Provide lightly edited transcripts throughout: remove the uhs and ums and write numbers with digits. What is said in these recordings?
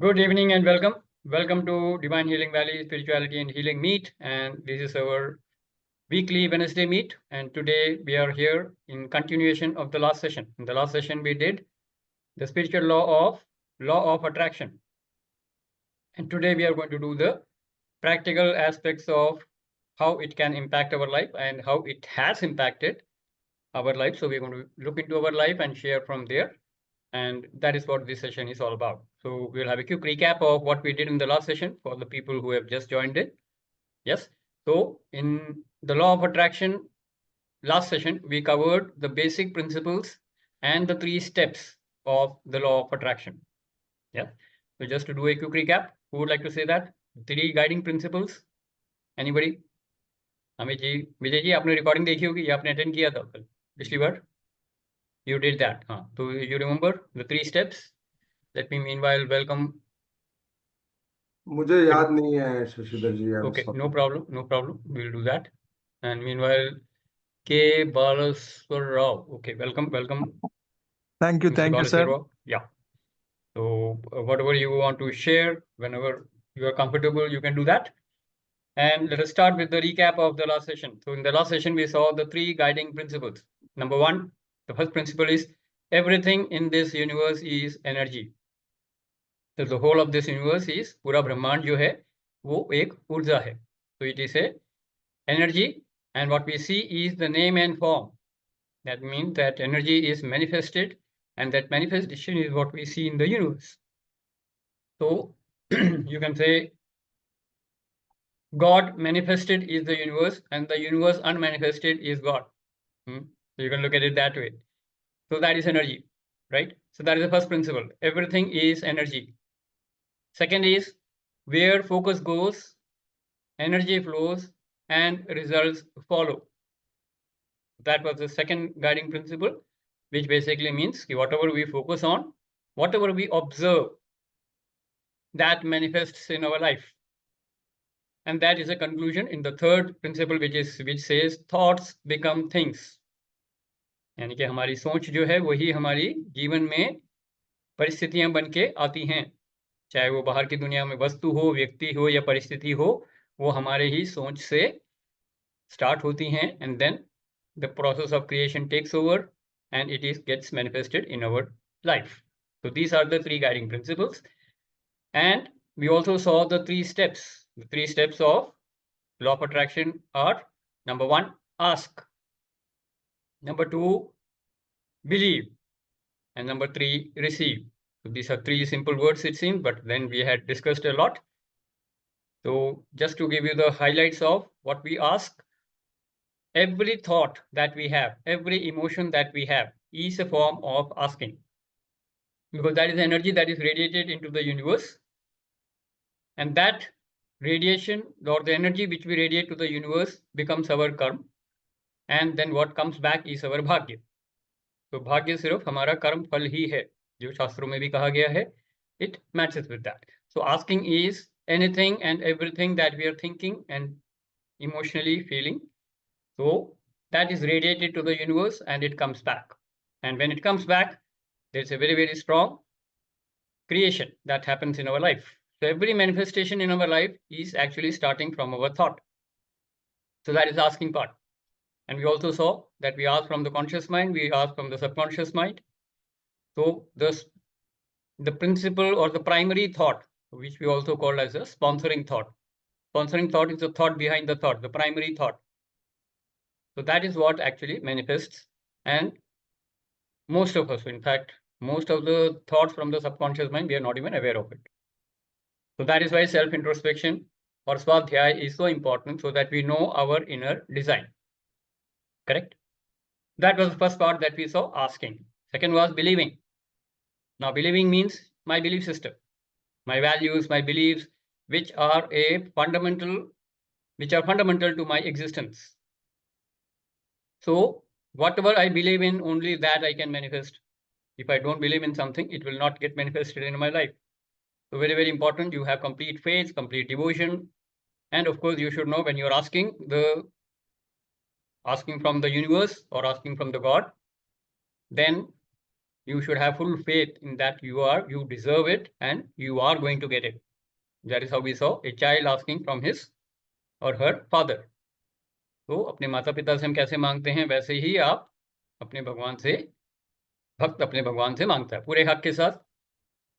Good evening and welcome. Welcome to Divine Healing Valley Spirituality and Healing Meet. And this is our weekly Wednesday meet. And today we are here in continuation of the last session. In the last session, we did the spiritual law of attraction. And today we are going to do the practical aspects of how it can impact our life and how it has impacted our life. So we're going to look into our life and share from there. And that is what this session is all about. So we'll have a quick recap of what we did in the last session for the people who have just joined in. Yes. So in the law of attraction, last session, we covered the basic principles and the 3 steps of the law of attraction. Yeah. So just to do a quick recap, who would like to say that? 3 guiding principles. Anybody? Amit ji, Vijay ji, आपने recording देखी होगी, आपने attend किया था कल पिछली बार. You did that. So you remember the 3 steps? Let me meanwhile welcome. मुझे याद नहीं है शशिधर जी. Okay, no problem. We'll do that. And meanwhile, K. Balaswar Rao. Okay, welcome. Thank you, Mr. sir. Rao. Yeah. So whatever you want to share, whenever you are comfortable, you can do that. And let us start with the recap of the last session. So in the last session, we saw the 3 guiding principles. Number 1, the first principle is everything in this universe is energy. So the whole of this universe is पूरा ब्रह्मांड जो है वो एक ऊर्जा है. So it is a energy, and what we see is the name and form. That means that energy is manifested, and that manifestation is what we see in the universe. So you can say God manifested is the universe, and the universe unmanifested is God. So you can look at it that way. So that is energy, right? So that is the first principle. Everything is energy. Second is where focus goes, energy flows, and results follow. That was the second guiding principle, which basically means whatever we focus on, whatever we observe, that manifests in our life. And that is a conclusion in the third principle, which says thoughts become things. यानी कि हमारी सोच जो है वही हमारी जीवन में परिस्थितियां बन के आती हैं, चाहे वो बाहर की दुनिया में वस्तु हो, व्यक्ति हो या परिस्थिति हो, वो हमारे ही सोच से स्टार्ट होती हैं, and then the process of creation takes over and it gets manifested in our life. So these are the 3 guiding principles. And we also saw the 3 steps. The 3 steps of law of attraction are: number 1, ask; number 2, believe; and number 3, receive. So these are 3 simple words it seems, but then we had discussed a lot. So just to give you the highlights of what we ask, every thought that we have, every emotion that we have is a form of asking, because that is energy that is radiated into the universe, and that radiation or the energy which we radiate to the universe becomes our karma, and then what comes back is our bhagya. So bhagya सिर्फ हमारा कर्म फल ही है, जो शास्त्रों में भी कहा गया है. It matches with that. So asking is anything and everything that we are thinking and emotionally feeling. So that is radiated to the universe and it comes back. And when it comes back, there's a very, very strong creation that happens in our life. So every manifestation in our life is actually starting from our thought. So that is the asking part. And we also saw that we ask from the conscious mind, we ask from the subconscious mind. So the principle or the primary thought, which we also call as a sponsoring thought. Sponsoring thought is the thought behind the thought, the primary thought. So that is what actually manifests, and most of us, in fact, most of the thoughts from the subconscious mind, we are not even aware of it. So that is why self-introspection or swadhyaya is so important, so that we know our inner design. Correct? That was the first part that we saw, asking. Second was believing. Now believing means my belief system, my values, my beliefs, which are fundamental to my existence. So whatever I believe in, only that I can manifest. If I don't believe in something, it will not get manifested in my life. So very, very important, you have complete faith, complete devotion. And of course, you should know when you're asking from the universe or asking from the God, then you should have full faith in that you deserve it and you are going to get it. That is how we saw a child asking from his or her father. तो अपने माता पिता से हम कैसे मांगते हैं, वैसे ही आप अपने भगवान से, भक्त अपने भगवान से मांगता है, पूरे हक के साथ,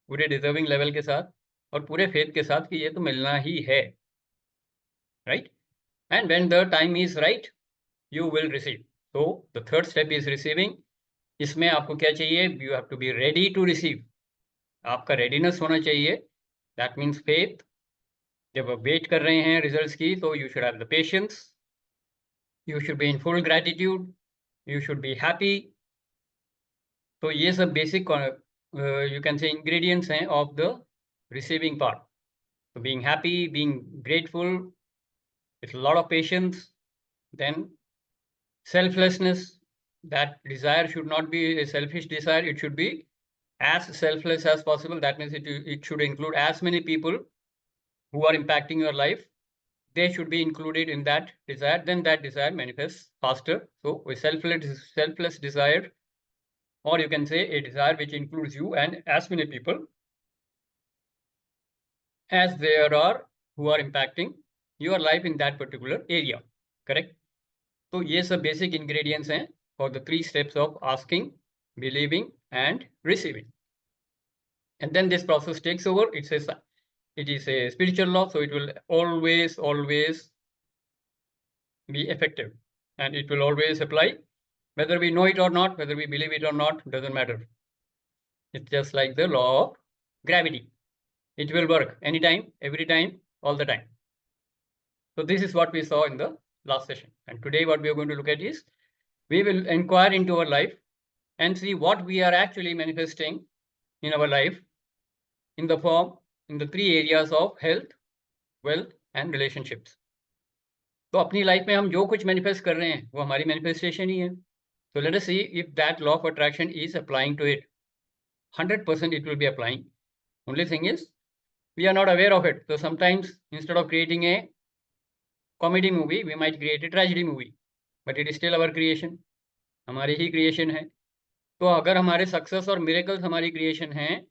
पूरे डिजर्विंग लेवल के साथ और पूरे फेथ के साथ कि ये तो मिलना ही है, right? And when the time is right you will receive. तो the third step is receiving. इसमें आपको क्या चाहिए? You have to be ready to receive. आपका रेडीनेस होना चाहिए. That means faith. जब आप वेट कर रहे हैं रिजल्ट्स की, तो you should have the patience, you should be in full gratitude, you should be happy. तो ये सब basic you can say ingredients हैं of the receiving part. So being happy, being grateful, with a lot of patience, then selflessness. That desire should not be a selfish desire. It should be as selfless as possible. That means it should include as many people who are impacting your life. They should be included in that desire. Then that desire manifests faster. So a selfless desire, or you can say a desire which includes you and as many people as there are who are impacting your life in that particular area. Correct? तो ये सब basic ingredients हैं for the 3 steps of asking, believing and receiving. And then this process takes over. It is a spiritual law, so it will always be effective and it will always apply, whether we know it or not, whether we believe it or not, doesn't matter. It's just like the law of gravity. It will work anytime, every time, all the time. So this is what we saw in the last session. And today what we are going to look at is, we will inquire into our life and see what we are actually manifesting in our life in the form, in the 3 areas of health, wealth and relationships. तो अपनी life में हम जो कुछ manifest कर रहे हैं वो हमारी मैनिफेस्टेशन ही है. So let us see if that law of attraction is applying to it. 100% it will be applying. Only thing is, we are not aware of it. So sometimes instead of creating a comedy movie, we might create a tragedy movie, but it is still our creation. हमारी ही creation है. तो अगर हमारे success और miracles हमारी creation हैं,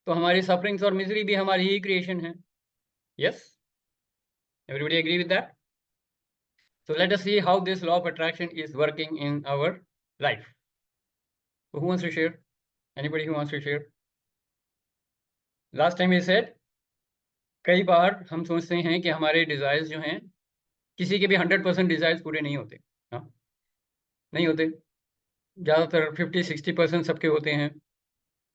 तो हमारी सफरिंग्स और मिजरी भी हमारी ही क्रिएशन है. Yes, everybody agree with that? So let us see how this law of attraction is working in our life. So who wants to share? Anybody who wants to share? Last time we said, कई बार हम सोचते हैं कि हमारे desires जो हैं, किसी के भी 100% डिजायर्स पूरे नहीं होते. हाँ, नहीं होते. ज़्यादातर 50-60% सबके होते हैं.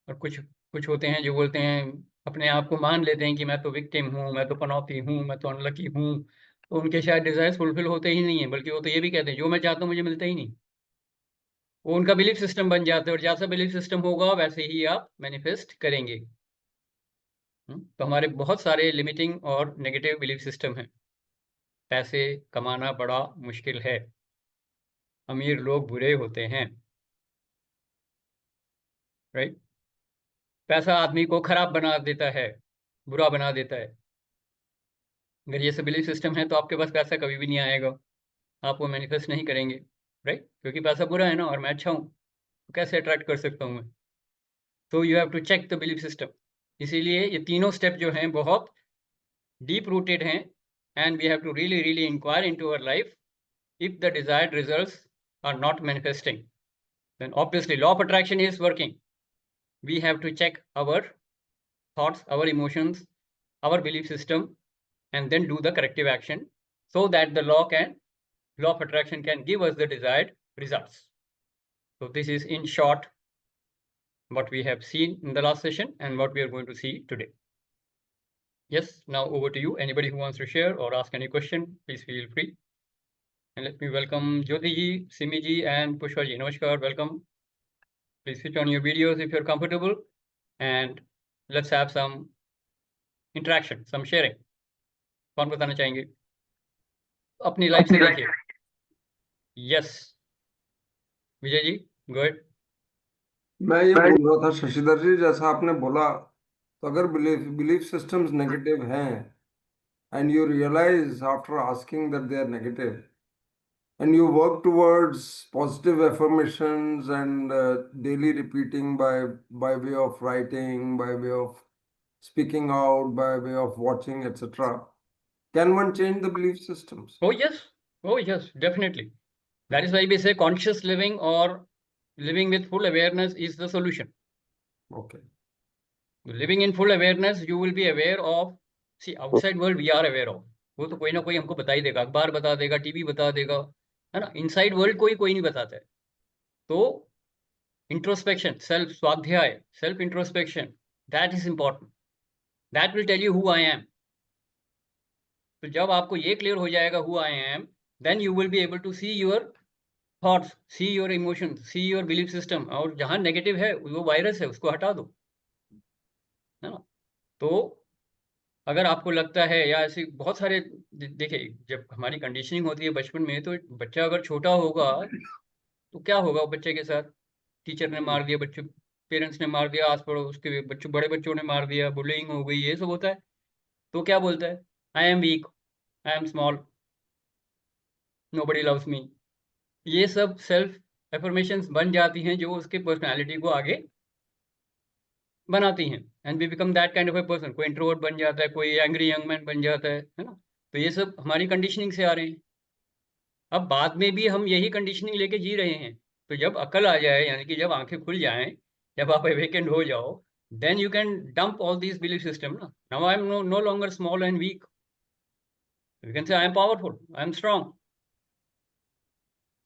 और कुछ होते हैं जो बोलते हैं, अपने आप को मान लेते हैं कि मैं तो विक्टिम हूँ, मैं तो पनौती हूँ, मैं तो अनलकी हूँ. तो उनके शायद डिजायर्स फुलफिल होते ही नहीं है, बल्कि वो तो ये भी कहते हैं जो मैं चाहता हूँ मुझे मिलता ही नहीं. वो उनका बिलीफ सिस्टम बन जाता है, और जैसा बिलीफ सिस्टम होगा वैसे ही आप मैनिफेस्ट करेंगे. तो हमारे बहुत सारे लिमिटिंग और नेगेटिव बिलीफ सिस्टम हैं. पैसे कमाना बड़ा मुश्किल है, अमीर लोग बुरे होते हैं, राइट? पैसा आदमी को खराब बना देता है, बुरा बना देता है. अगर ये सब बिलीफ सिस्टम है तो आपके पास पैसा कभी भी नहीं आएगा, आप वो मैनिफेस्ट नहीं करेंगे, राइट? क्योंकि पैसा बुरा है ना और मैं अच्छा हूँ, तो कैसे अट्रैक्ट कर सकता हूँ मैं? तो you have to check the belief system. इसीलिए ये तीनों स्टेप जो हैं बहुत डीप रूटेड हैं, and we have to really inquire into our life. If the desired results are not manifesting, then obviously law of attraction is working. We have to check our thoughts, our emotions, our belief system, and then do the corrective action so that the law of attraction can give us the desired results. So this is in short what we have seen in the last session and what we are going to see today. Yes, now over to you. Anybody who wants to share or ask any question, please feel free. And let me welcome Jyoti ji, Simi ji and Pushpa ji. Namaskar, welcome. Please switch on your videos if you're comfortable, and let's have some interaction, some sharing. कौन बताना चाहेंगे अपनी life से? देखिए, yes विजय ji, go ahead. मैं ये बोल रहा था शशिधर जी, जैसा आपने बोला, तो अगर बिलीफ सिस्टम्स नेगेटिव हैं and you realize after asking that they are negative, And you work towards positive affirmations and daily repeating by way of writing, by way of speaking out, by way of watching, etc. Can one change the belief systems? Oh yes, definitely. That is why we say conscious living or living with full awareness is the solution. Okay. Living in full awareness, you will be aware of, see, outside world we are aware of, वो तो कोई ना कोई हमको बता ही देगा, अखबार बता देगा, टीवी बता देगा, है ना. इनसाइड वर्ल्ड कोई नहीं बताता है. तो इंट्रोस्पेक्शन, सेल्फ स्वाध्याय, self introspection, that is important. That will tell you who I am. तो जब आपको ये क्लियर हो जाएगा who I am, then you will be able to see your thoughts, see your emotions, see your belief system. और जहां negative है वो वायरस है, उसको हटा दो, है ना. तो अगर आपको लगता है, या ऐसे बहुत सारे देखिए, जब हमारी कंडीशनिंग होती है बचपन में, तो बच्चा अगर छोटा होगा तो क्या होगा बच्चे के साथ, टीचर ने मार दिया, बच्चों पेरेंट्स ने मार दिया, आस पड़ोस के बच्चों, बड़े बच्चों ने मार दिया, बुलिंग हो गई, ये सब होता है. तो क्या बोलता है, आई am weak, I am small, nobody loves me. ये सब सेल्फ एफर्मेशंस बन जाती हैं जो उसके पर्सनालिटी को आगे बनाती हैं. And we become that kind of a person. कोई इंट्रोवर्ट बन जाता है, कोई एंग्री यंग मैन बन जाता है ना. तो ये सब हमारी कंडीशनिंग से आ रहे हैं. अब बाद में भी हम यही कंडीशनिंग लेके जी रहे हैं. तो जब अकल आ जाए, यानी कि जब आंखें खुल जाएं, जब आप अवेकेंड हो जाओ, then you can dump all this belief system ना. Now I am no longer small and weak. You can say I am powerful, I am strong,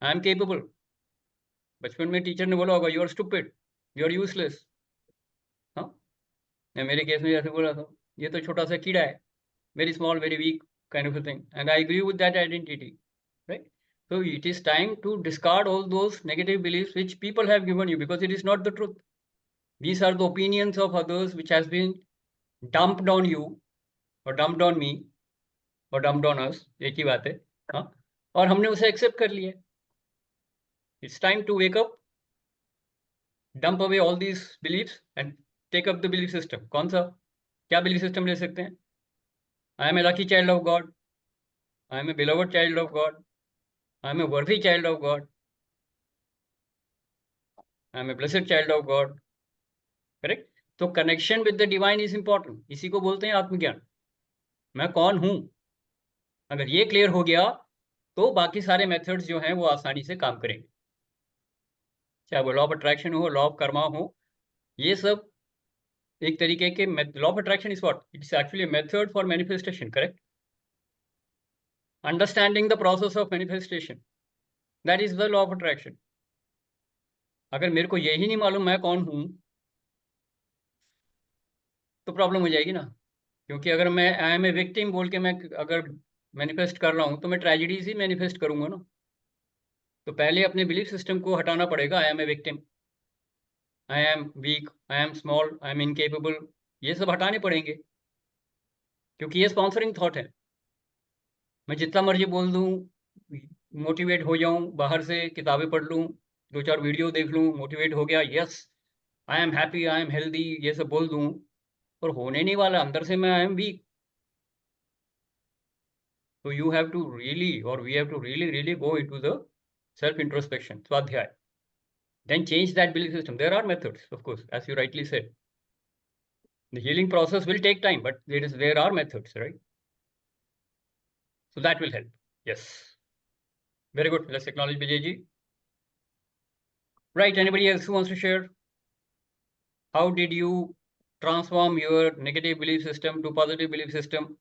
I am capable. बचपन में टीचर ने बोला होगा you are stupid, you are useless. हाँ, मेरे case में जैसे बोला था, ये तो छोटा सा कीड़ा है, very small, very weak kind of a thing. And I agree with that identity, right? So it is time to discard all those negative beliefs which people have given you, because it is not the truth. These are the opinions of others which has been dumped on you, or dumped on me, or dumped on us. एक ही बात है. हाँ, और हमने उसे accept कर लिया. It's time to wake up, dump away all these beliefs and take up the belief system. कौन सा, क्या belief system ले सकते हैं? I am a lucky child of God. I am a beloved child of God. I am a worthy child of God. I am a blessed child of God. Correct? तो connection with the divine is important. इसी को बोलते हैं आत्मज्ञान. मैं कौन हूं, अगर ये क्लियर हो गया तो बाकी सारे मेथड्स जो हैं वो आसानी से काम करेंगे. चाहे वो लॉ ऑफ अट्रैक्शन हो, लॉ ऑफ कर्मा हो, ये सब एक तरीके के. Law of attraction is what? It's actually method for manifestation. Correct? Understanding the process of manifestation, that is the law of attraction. अगर मेरे को यही नहीं मालूम मैं कौन हूं, तो प्रॉब्लम हो जाएगी ना. क्योंकि अगर मैं आई एम ए विक्टिम बोल के मैं अगर मैनिफेस्ट कर रहा हूँ, तो मैं ट्रेजिडीज ही मैनिफेस्ट करूंगा ना. तो पहले अपने बिलीफ सिस्टम को हटाना पड़ेगा. I am a victim, I am weak, I am small, I am incapable, ये सब हटाने पड़ेंगे. क्योंकि ये स्पॉन्सरिंग थॉट है. मैं जितना मर्जी बोल दूँ, मोटिवेट हो जाऊँ, बाहर से किताबें पढ़ लूँ, 2-4 वीडियो देख लूँ, मोटिवेट हो गया, yes I am happy, I am healthy, ये सब बोल दूँ, और होने नहीं वाला. अंदर से मैं आई am week. So you have to really, or we have to really go into the self-introspection, swadhyay. Then change that belief system. There are methods, of course, as you rightly said. The healing process will take time, but there are methods, right? So that will help. Yes. Very good. Let's acknowledge Vijay. Right. Anybody else who wants to share? How did you transform your negative belief system to positive belief system?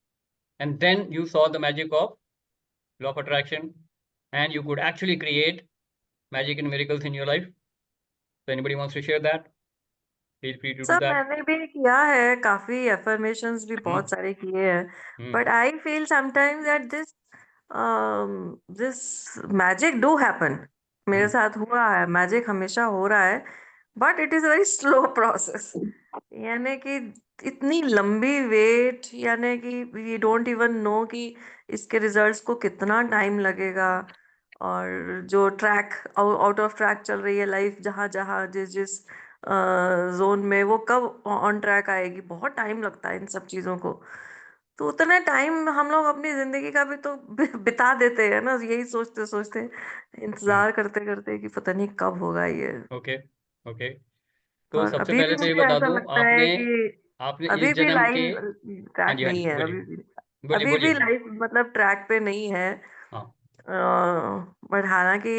And then you saw the magic of law of attraction, and you could actually create magic and miracles in your life. So anybody wants to share that? Feel free to do sir that. मैंने भी किया है, काफी affirmations भी बहुत सारे किए हैं, but I feel sometimes that this magic do happen. मेरे साथ हुआ है, मैजिक हमेशा हो रहा है, but it is very slow process. यानी कि इतनी लंबी वेट, यानी कि वी डोंट इवन नो कि इसके रिजल्ट्स को कितना टाइम लगेगा, और जो ट्रैक आउट ऑफ ट्रैक चल रही है लाइफ, जहाँ जहाँ जिस जिस जोन में, वो कब ऑन ट्रैक आएगी. बहुत टाइम लगता है इन सब चीज़ों को. तो उतना टाइम हम लोग अपनी जिंदगी का भी तो बिता देते हैं ना, यही सोचते सोचते, इंतजार करते करते कि पता नहीं कब होगा ये। Okay okay. तो और सबसे अभी भी पहले तो ये मुझे बता ऐसा दूं, लगता है आपने कि आपने इस अभी भी जन्म के, लाइफ हाँ ट्रैक जी हाँ नहीं जी है, बोलिए अभी भी बोलिए अभी भी बोलिए। लाइफ मतलब ट्रैक पे नहीं है। हाँ बट हालांकि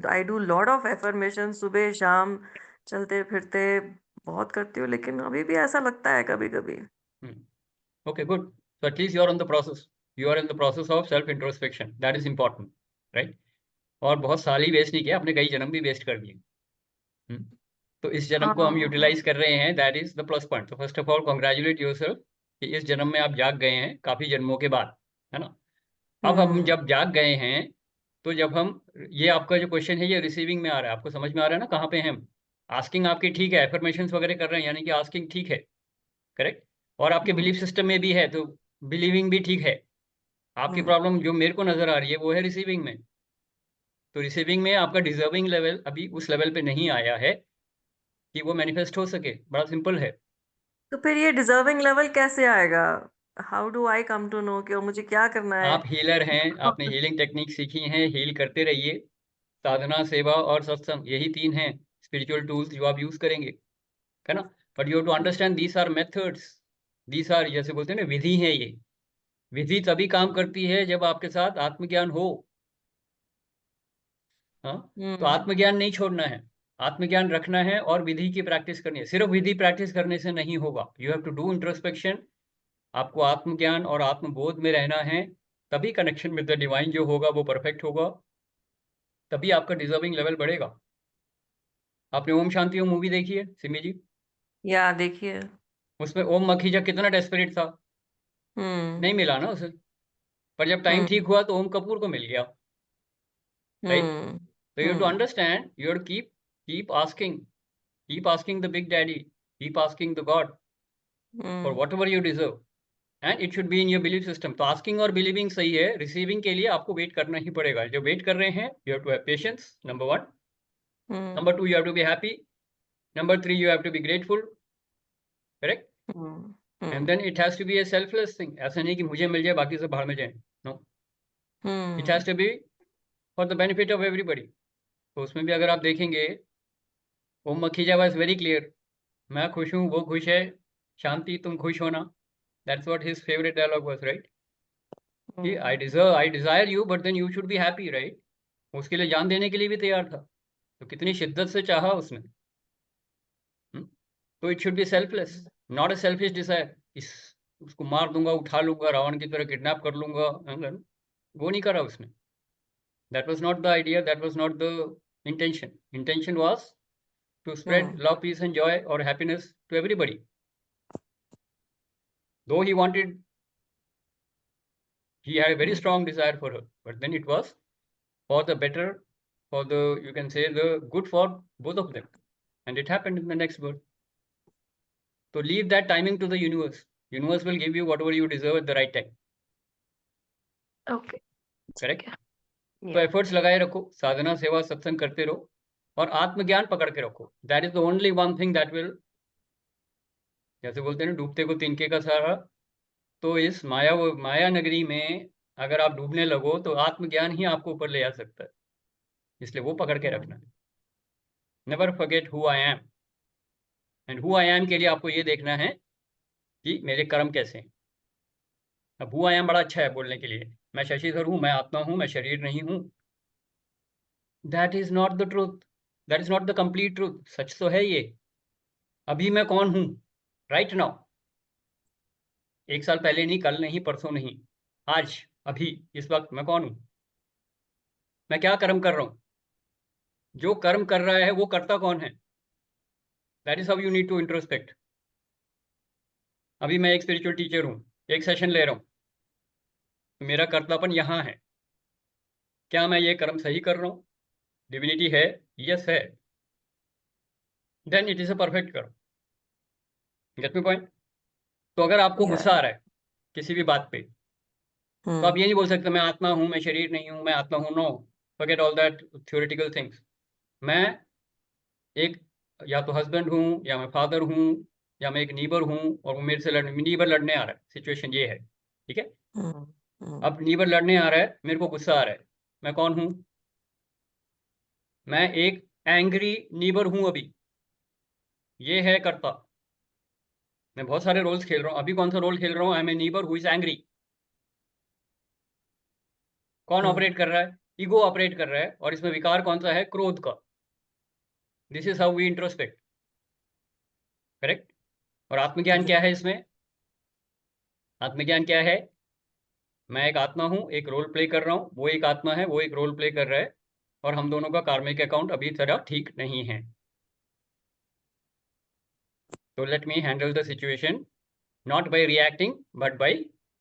I do lot of affirmation, सुबह शाम चलते फिरते बहुत करती हूँ, लेकिन अभी भी ऐसा लगता है कभी कभी। Okay good. So at least you are on the process. You are in the process of self introspection. That is important, right? और बहुत साल ही वेस्ट नहीं किया आपने, कई जन्म भी वेस्ट कर दिए। हम्म, तो इस जन्म को हम हाँ। यूटिलाइज कर रहे हैं, that is the plus point. तो first of all congratulate yourself कि इस जन्म में आप जाग गए हैं काफी जन्मों के बाद, है ना। अब हम जब जाग गए हैं, तो जब हम, ये आपका जो क्वेश्चन है ये रिसीविंग में आ रहा है, आपको समझ में आ रहा है ना कहाँ पे हैं हम। आस्किंग आपकी ठीक है, एफर्मेशन वगैरह कर रहे हैं, यानी कि आस्किंग ठीक है, करेक्ट। और आपके बिलीफ सिस्टम में भी है, तो बिलीविंग भी ठीक है। आपकी प्रॉब्लम जो मेरे को नजर आ रही है वो है रिसीविंग में। तो रिसीविंग में आपका डिजर्विंग लेवल अभी उस लेवल पे नहीं आया है कि वो मैनिफेस्ट हो सके। बड़ा सिंपल है। तो फिर ये डिजर्विंग लेवल कैसे आएगा? How do I come to know कि मुझे क्या करना है? आप हीलर हैं, आपने हीलिंग टेक्निक सीखी हैं, हील करते रहिए। साधना, सेवा और सत्संग, यही तीन हैं स्पिरिचुअल टूल्स जो आप यूज करेंगे, है ना। But you have to understand these are methods, these are, जैसे बोलते हैं ना, विधि है ये। विधि तभी काम करती है जब आपके साथ आत्मज्ञान हो। हाँ, तो हम्म। आत्मज्ञान नहीं छोड़ना है, आत्मज्ञान रखना है और विधि की प्रैक्टिस करनी है। सिर्फ विधि प्रैक्टिस करने से नहीं होगा, you have to do introspection. आपको आत्मज्ञान और आत्मबोध में रहना है, तभी कनेक्शन विद द डिवाइन जो होगा वो परफेक्ट होगा, तभी आपका डिजर्विंग लेवल बढ़ेगा। आपने ओम शांति ओम मूवी देखी है सिमी जी? या देखिए। उसमें ओम मखीजा कितना डेस्परेट था, हम्म। नहीं मिला ना उसे। पर जब टाइम हम्म। ठीक हुआ तो ओम कपूर को मिल गया, राइट। हम्म। तो you to hmm. Understand, you keep asking the big daddy, keep asking the God for hmm. Whatever you deserve, and it should be in your belief system. तो asking और believing सही है, receiving के लिए आपको wait करना ही पड़ेगा। जो वेट कर रहे हैं, you have to have patience, number 1। Hmm. Number 2, you have to be happy. Number 3, you have to be grateful. Correct? Hmm. And hmm. then it has to be a selfless thing. ऐसा नहीं कि मुझे मिल जाए बाकी सब बाहर में जाए। No. It has hmm. to be for the benefit of everybody. तो उसमें भी अगर आप देखेंगे, वो मखीजा was very clear. मैं खुश हूँ, वो खुश है, शांति तुम खुश होना। That's what his favorite dialogue was, right? कि I desire you, but then you should be happy, right? उसके लिए जान देने के लिए भी तैयार था। तो कितनी शिद्दत से चाहा उसने। तो it should be selfless, not a selfish desire. इस उसको मार दूंगा, उठा लूंगा, रावण की तरह किडनैप कर लूंगा, वो नहीं करा उसने। That was not the idea, that was not the intention. Intention was to spread hmm. Love, peace and joy और happiness to everybody. Though he wanted, he had a very strong desire for her, but then it was for the better, for the, you can say, the good for both of them, and it happened in the next birth. So leave that timing to the universe. Universe will give you whatever you deserve at the right time. Okay. Correct. तो या। Efforts लगाए रखो, साधना, सेवा, सत्संग करते रहो और आत्मज्ञान पकड़ के रखो। That is the only one thing that will, जैसे बोलते हैं ना, डूबते को तिनके का सहारा। तो इस माया नगरी में अगर आप डूबने लगो तो आत्मज्ञान ही आपको ऊपर ले आ सकता है, इसलिए वो पकड़ के रखना है। Never forget who I M, and who I M के लिए आपको ये देखना है कि मेरे कर्म कैसे हैं। अब हु आई एम बड़ा अच्छा है बोलने के लिए, मैं शशिधर हूँ, मैं आत्मा हूँ, मैं शरीर नहीं हूँ। That is not the truth, that is not the complete truth. सच तो है ये, अभी मैं कौन हूँ, राइट नाउ। एक साल पहले नहीं, कल नहीं, परसों नहीं, आज, अभी, इस वक्त मैं कौन हूँ, मैं क्या कर्म कर रहा हूँ। जो कर्म कर रहा है वो करता कौन है, that is how you need to introspect. अभी मैं एक स्पिरिचुअल टीचर हूँ, एक सेशन ले रहा हूँ, तो मेरा कर्तापन यहाँ है। क्या मैं ये कर्म सही कर रहा हूँ? डिविनिटी है, यस है, then it is a perfect karma. Get me point. तो अगर आपको या। गुस्सा आ रहा है किसी भी बात पे, तो आप हम्म। ये नहीं बोल सकते मैं आत्मा हूँ, मैं शरीर नहीं हूँ, मैं आत्मा हूँ। No, forget all that theoretical things. मैं एक, या तो हस्बैंड हूँ, या मैं फादर हूँ, या मैं एक नीबर हूँ, और वो मेरे से नीबर लड़ने आ रहा है, सिचुएशन ये है। ठीक है। हम्म अब नीबर लड़ने आ रहा है, मेरे को गुस्सा आ रहा है, मैं कौन हूं? मैं एक एंग्री नीबर हूं अभी। ये है कर्ता। मैं बहुत सारे रोल्स खेल रहा हूं, अभी कौन सा रोल खेल रहा हूं? I am a neighbour who is angry. कौन हम्म ऑपरेट कर रहा है? ईगो ऑपरेट कर रहा है, और इसमें विकार कौन सा है? क्रोध का। This is how we introspect, correct. और आत्मज्ञान क्या है इसमें? आत्मज्ञान क्या है? मैं एक आत्मा हूं, एक रोल प्ले कर रहा हूं, वो एक आत्मा है, वो एक रोल प्ले कर रहा है, और हम दोनों का कार्मिक अकाउंट अभी तरह ठीक नहीं है। तो let me handle the situation not by reacting but by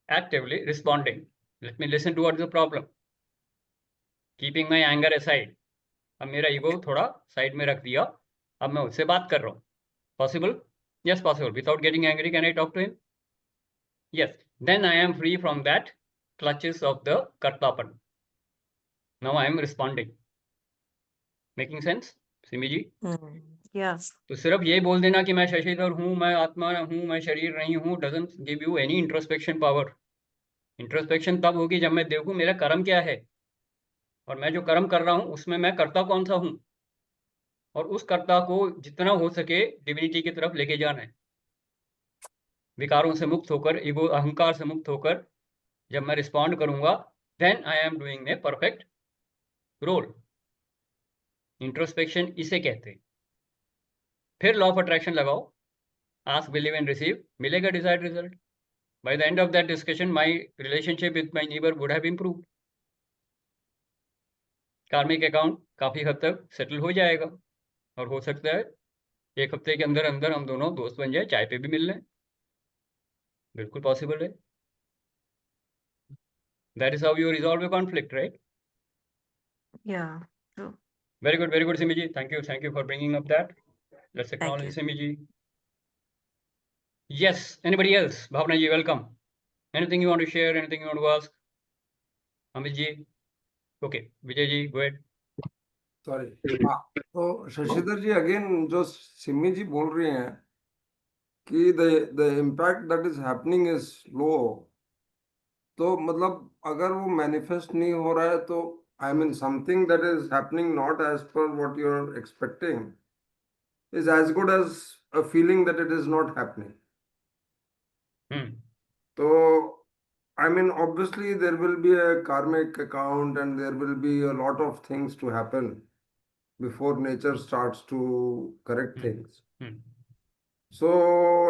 actively responding. Let me listen towards the problem, keeping my anger aside. अब मेरा ईगो थोड़ा साइड में रख दिया, अब मैं उससे बात कर रहा हूँ। Possible? Yes possible. Without getting angry can I talk to him? Yes. Then I am free from that clutches of the kartapan. Now I am responding. Making sense, Simi ji? या तो सिर्फ ये बोल देना कि मैं शशिधर हूँ, मैं आत्मा हूँ, मैं शरीर नहीं हूँ, doesn't give you any introspection power. Introspection तब होगी जब मैं देखूं मेरा कर्म क्या है, और मैं जो कर्म कर रहा हूं उसमें मैं कर्ता कौन सा हूं, और उस कर्ता को जितना हो सके डिविनिटी की तरफ लेके जाना है। विकारों से मुक्त होकर, ईगो अहंकार से मुक्त होकर जब मैं रिस्पॉन्ड करूंगा, then I am doing a perfect role. Introspection इसे कहते हैं। फिर लॉ ऑफ अट्रैक्शन लगाओ, आस्क, बिलीव एंड रिसीव, मिलेगा desired result. By the end of that discussion my relationship with my neighbour would have improved. Karmic account काफी हद तक settle हो जाएगा, और हो सकता है एक हफ्ते के अंदर अंदर हम दोनों दोस्त बन जाए, चाय पे भी मिल लें। बिल्कुल पॉसिबल है। That is how you resolve a conflict, right? Yeah true very good Simi ji, thank you for bringing up that. Let's thank acknowledge you Simi ji. Yes, anybody else? Bhavna ji, welcome. Anything you want to share, anything you want to ask? Amit ji? Okay, Vijay ji, go ahead. Sorry. हाँ, तो शशिधर जी again जो सिमी जी बोल रही हैं कि the impact that is happening is slow, तो मतलब अगर वो मैनिफेस्ट नहीं हो रहा है तो I mean something that is happening not as per what you are expecting is as good as a feeling that it is not happening. So, I mean, obviously, there will be a karmic account and there will be a lot of things to happen before nature starts to correct things. So,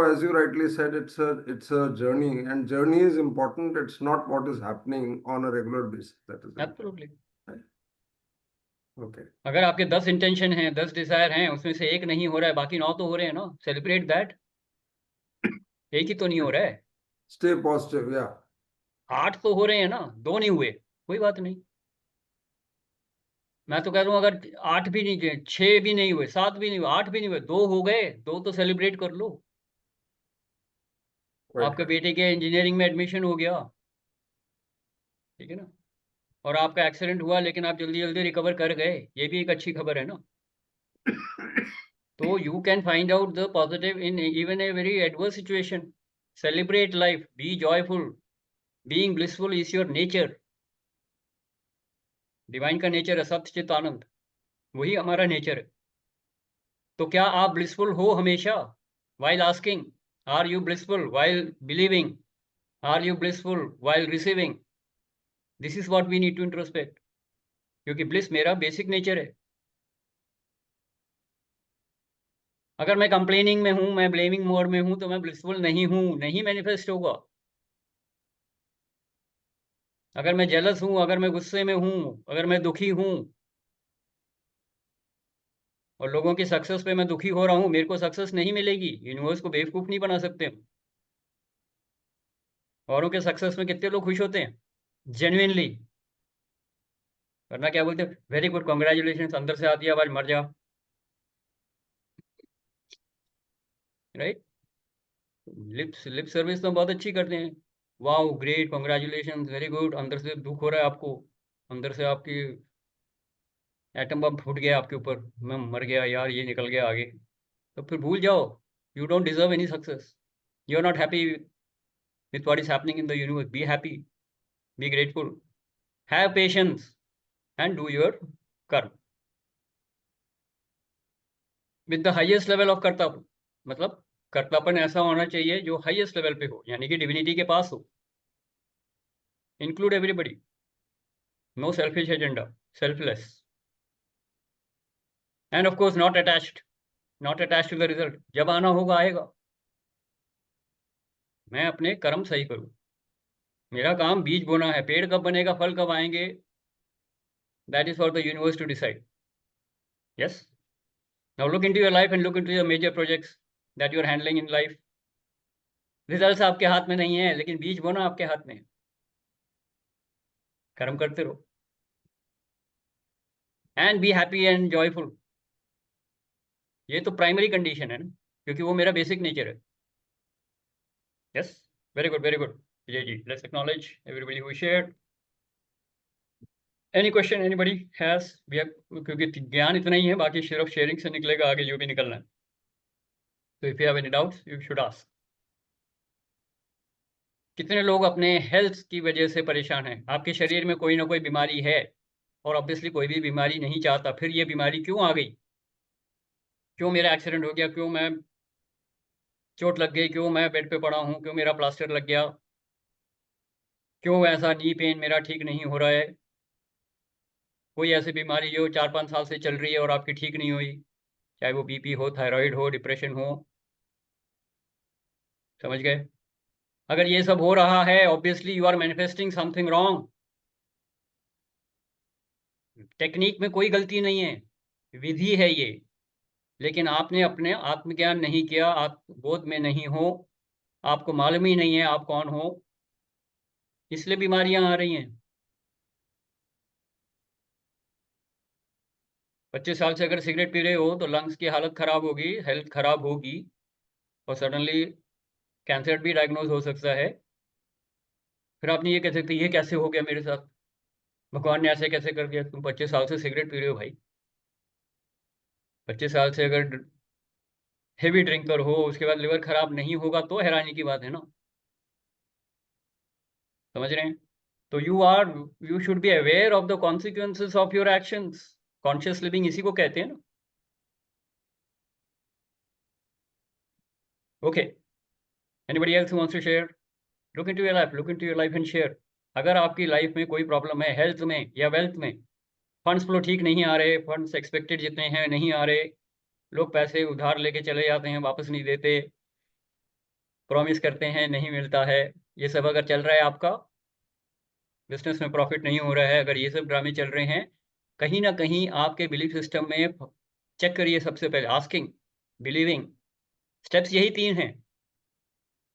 as you rightly said, it's a journey, and journey is important. It's not what is happening on a regular basis. That is important. Absolutely. Okay. अगर आपके 10 intention हैं, 10 Dzire हैं, उसमें से एक नहीं हो रहा है, बाकी 9 तो हो रहे हैं ना, सेलिब्रेट दैट। एक ही तो नहीं हो रहा है, Stay positive. Yeah. 8 तो हो रहे हैं ना, 2 नहीं हुए, कोई बात नहीं। मैं तो कह रहा हूँ अगर 8 भी नहीं गए, 6 भी नहीं हुए, 7 भी नहीं हुए, 8 भी नहीं हुए, 2 हो गए, 2 तो सेलिब्रेट कर लो। Quite आपके right. बेटे के इंजीनियरिंग में एडमिशन हो गया, ठीक है ना, और आपका एक्सीडेंट हुआ लेकिन आप जल्दी जल्दी रिकवर कर गए, ये भी एक अच्छी खबर है ना। तो you can find out the positive in even a very adverse situation. Celebrate life, be joyful, being blissful is your nature. Divine का नेचर है सत्य चित आनंद, वही हमारा नेचर है। तो क्या आप ब्लिसफुल हो हमेशा? While asking, are you blissful? While believing, are you blissful? While receiving? This is what we need to introspect, क्योंकि ब्लिस मेरा बेसिक नेचर है। अगर मैं कंप्लेनिंग में हूं, मैं ब्लेमिंग मोड में हूं, तो मैं ब्लिसफुल नहीं हूं, नहीं मैनिफेस्ट होगा। अगर मैं जेलस हूं, अगर मैं गुस्से में हूं, अगर मैं दुखी हूं, और लोगों की सक्सेस पे मैं दुखी हो रहा हूं, मेरे को सक्सेस नहीं मिलेगी। यूनिवर्स को बेवकूफ नहीं बना सकते हम। औरों के सक्सेस में कितने लोग खुश होते हैं जेन्युइनली? वरना क्या बोलते हैं, वेरी गुड, कॉन्ग्रेचुलेशन, अंदर से आती है आवाज, मर जा, राइट? लिप सर्विस तो बहुत अच्छी करते हैं, wow great, congratulation, very good. अंदर से दुख हो रहा है आपको, अंदर से आपकी एटम बम फूट गया आपके ऊपर, मैं मर गया यार, ये निकल गया आगे। तो फिर भूल जाओ, you don't deserve any success, you are not happy with what is happening in the universe. Be happy, be grateful, have patience, and do your कर्म with the highest level of कर्तव्य. मतलब कर्तव्यपन ऐसा होना चाहिए जो हाईएस्ट लेवल पे हो, यानी कि डिविनिटी के पास हो. Include everybody, no selfish agenda, selfless, and of course not attached to the result. जब आना होगा आएगा. मैं अपने कर्म सही करूं. मेरा काम बीज बोना है. पेड़ कब बनेगा, फल कब आएंगे, that is for the universe to decide. Yes. Now look into your life and look into your major projects that you are handling in life. Results आपके हाथ में नहीं है, लेकिन बीज बोना आपके हाथ में है. कर्म करते रहो and be happy and joyful. ये तो प्राइमरी कंडीशन है ना, क्योंकि वो मेरा बेसिक नेचर है. Yes, very good, very good. Vijay ji, let's acknowledge everybody who shared. Any question anybody has? क्योंकि ज्ञान इतना ही है, बाकी सिर्फ शेयरिंग से निकलेगा, आगे जो भी निकलना है. तो if you have any doubts you should ask. कितने लोग अपने हेल्थ की वजह से परेशान हैं? आपके शरीर में कोई ना कोई बीमारी है, और ऑब्वियसली कोई भी बीमारी नहीं चाहता. फिर ये बीमारी क्यों आ गई? क्यों मेरा एक्सीडेंट हो गया, क्यों मैं चोट लग गई, क्यों मैं बेड पे पड़ा हूँ, क्यों मेरा प्लास्टर लग गया, क्यों ऐसा नी पेन मेरा ठीक नहीं हो रहा है? कोई ऐसी बीमारी जो 4-5 साल से चल रही है और आपकी ठीक नहीं हुई, चाहे वो बीपी हो, थायराइड हो, डिप्रेशन हो. समझ गए? अगर ये सब हो रहा है, obviously you are manifesting something wrong. Technique में कोई गलती नहीं है, विधि है ये. लेकिन आपने अपने आत्मज्ञान नहीं किया, आत्मबोध में नहीं हो, आपको मालूम ही नहीं है आप कौन हो, इसलिए बीमारियां आ रही हैं. 25 साल से अगर सिगरेट पी रहे हो तो लंग्स की हालत खराब होगी, हेल्थ खराब होगी, और सडनली कैंसर भी डायग्नोज हो सकता है. फिर आपने ये कह सकते ये कैसे हो गया मेरे साथ, भगवान ने ऐसे कैसे कर दिया? तुम 25 साल से सिगरेट पी रहे हो भाई. 25 साल से अगर हेवी ड्रिंकर हो, उसके बाद लिवर खराब नहीं होगा तो हैरानी की बात है ना. समझ रहे हैं? तो you should be aware of the consequences of your actions. Conscious living इसी को कहते हैं ना. Okay, anybody else who wants to share? Look into your life and share. अगर आपकी लाइफ में कोई प्रॉब्लम है, हेल्थ में या वेल्थ में, फंड्स फ्लो ठीक नहीं आ रहे, फंड्स एक्सपेक्टेड जितने हैं नहीं आ रहे, लोग पैसे उधार लेके चले जाते हैं, वापस नहीं देते, प्रॉमिस करते हैं नहीं मिलता है, ये सब अगर चल रहा है, आपका बिजनेस में प्रॉफिट नहीं हो रहा है, अगर ये सब ड्रामे चल रहे हैं, कहीं ना कहीं आपके बिलीफ सिस्टम में चेक करिए. सबसे पहले आस्किंग, बिलीविंग, स्टेप्स यही 3 हैं.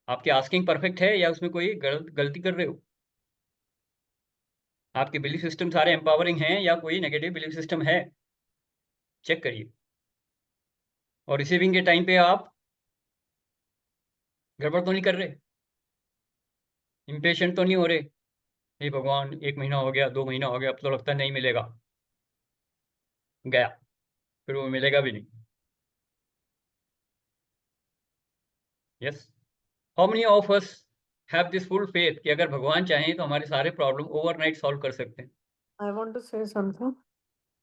आपकी आस्किंग परफेक्ट है या उसमें कोई गलती कर रहे हो? आपके बिलीफ सिस्टम सारे एम्पावरिंग हैं या कोई नेगेटिव बिलीफ सिस्टम है? चेक करिए. और रिसीविंग के टाइम पे आप गड़बड़ तो नहीं कर रहे, इम्पेशेंट तो नहीं हो रहे? हे भगवान, 1 महीना हो गया, 2 महीना हो गया, अब तो लगता है नहीं मिलेगा, गया, फिर वो मिलेगा भी नहीं. Yes. How many of us have this full faith कि अगर भगवान चाहें तो हमारे सारे प्रॉब्लम ओवरनाइट सॉल्व कर सकते हैं? I want to say something.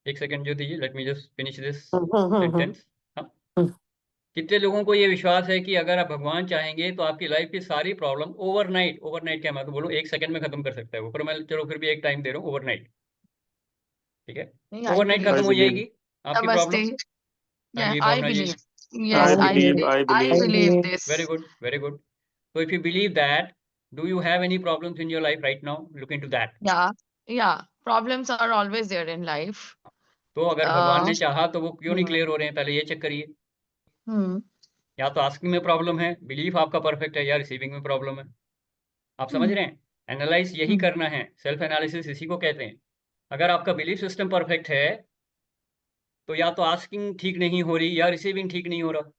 एक second Jyoti ji, let me just finish this hmm. Sentence. कितने लोगों को ये विश्वास है कि अगर आप भगवान चाहेंगे तो आपकी लाइफ की सारी प्रॉब्लम ओवरनाइट क्या मैं तो बोलूँ 1 सेकंड में खत्म कर सकता है वो, पर मैं चलो फिर भी एक टाइम दे रहा हूँ, ओवरनाइट. ठीक है, नहीं, I ओवरनाइट believe. खत्म हो I believe. जाएगी आपकी Namaste. प्रॉब्लम. हाँ Yeah, जी, I Bhavna ji. believe. Yes, I I believe, believe. I I believe. believe this. Very good, very good. So if you believe that, do you have any problems in your life right now? Look into that. Yeah. Problems are always there in life. तो अगर भगवान Uh, ने चाहा तो वो क्यों नहीं हम्म. Clear हो रहे हैं, पहले ये चेक करिए. hmm. या तो आस्किंग में प्रॉब्लम है, बिलीफ आपका परफेक्ट है, या रिसीविंग में प्रॉब्लम है. आप समझ रहे हैं? एनालाइज यही करना है, सेल्फ एनालिसिस इसी को कहते हैं. अगर आपका बिलीफ सिस्टम परफेक्ट है तो या तो आस्किंग ठीक नहीं हो रही या रिसीविंग ठीक नहीं हो रहा.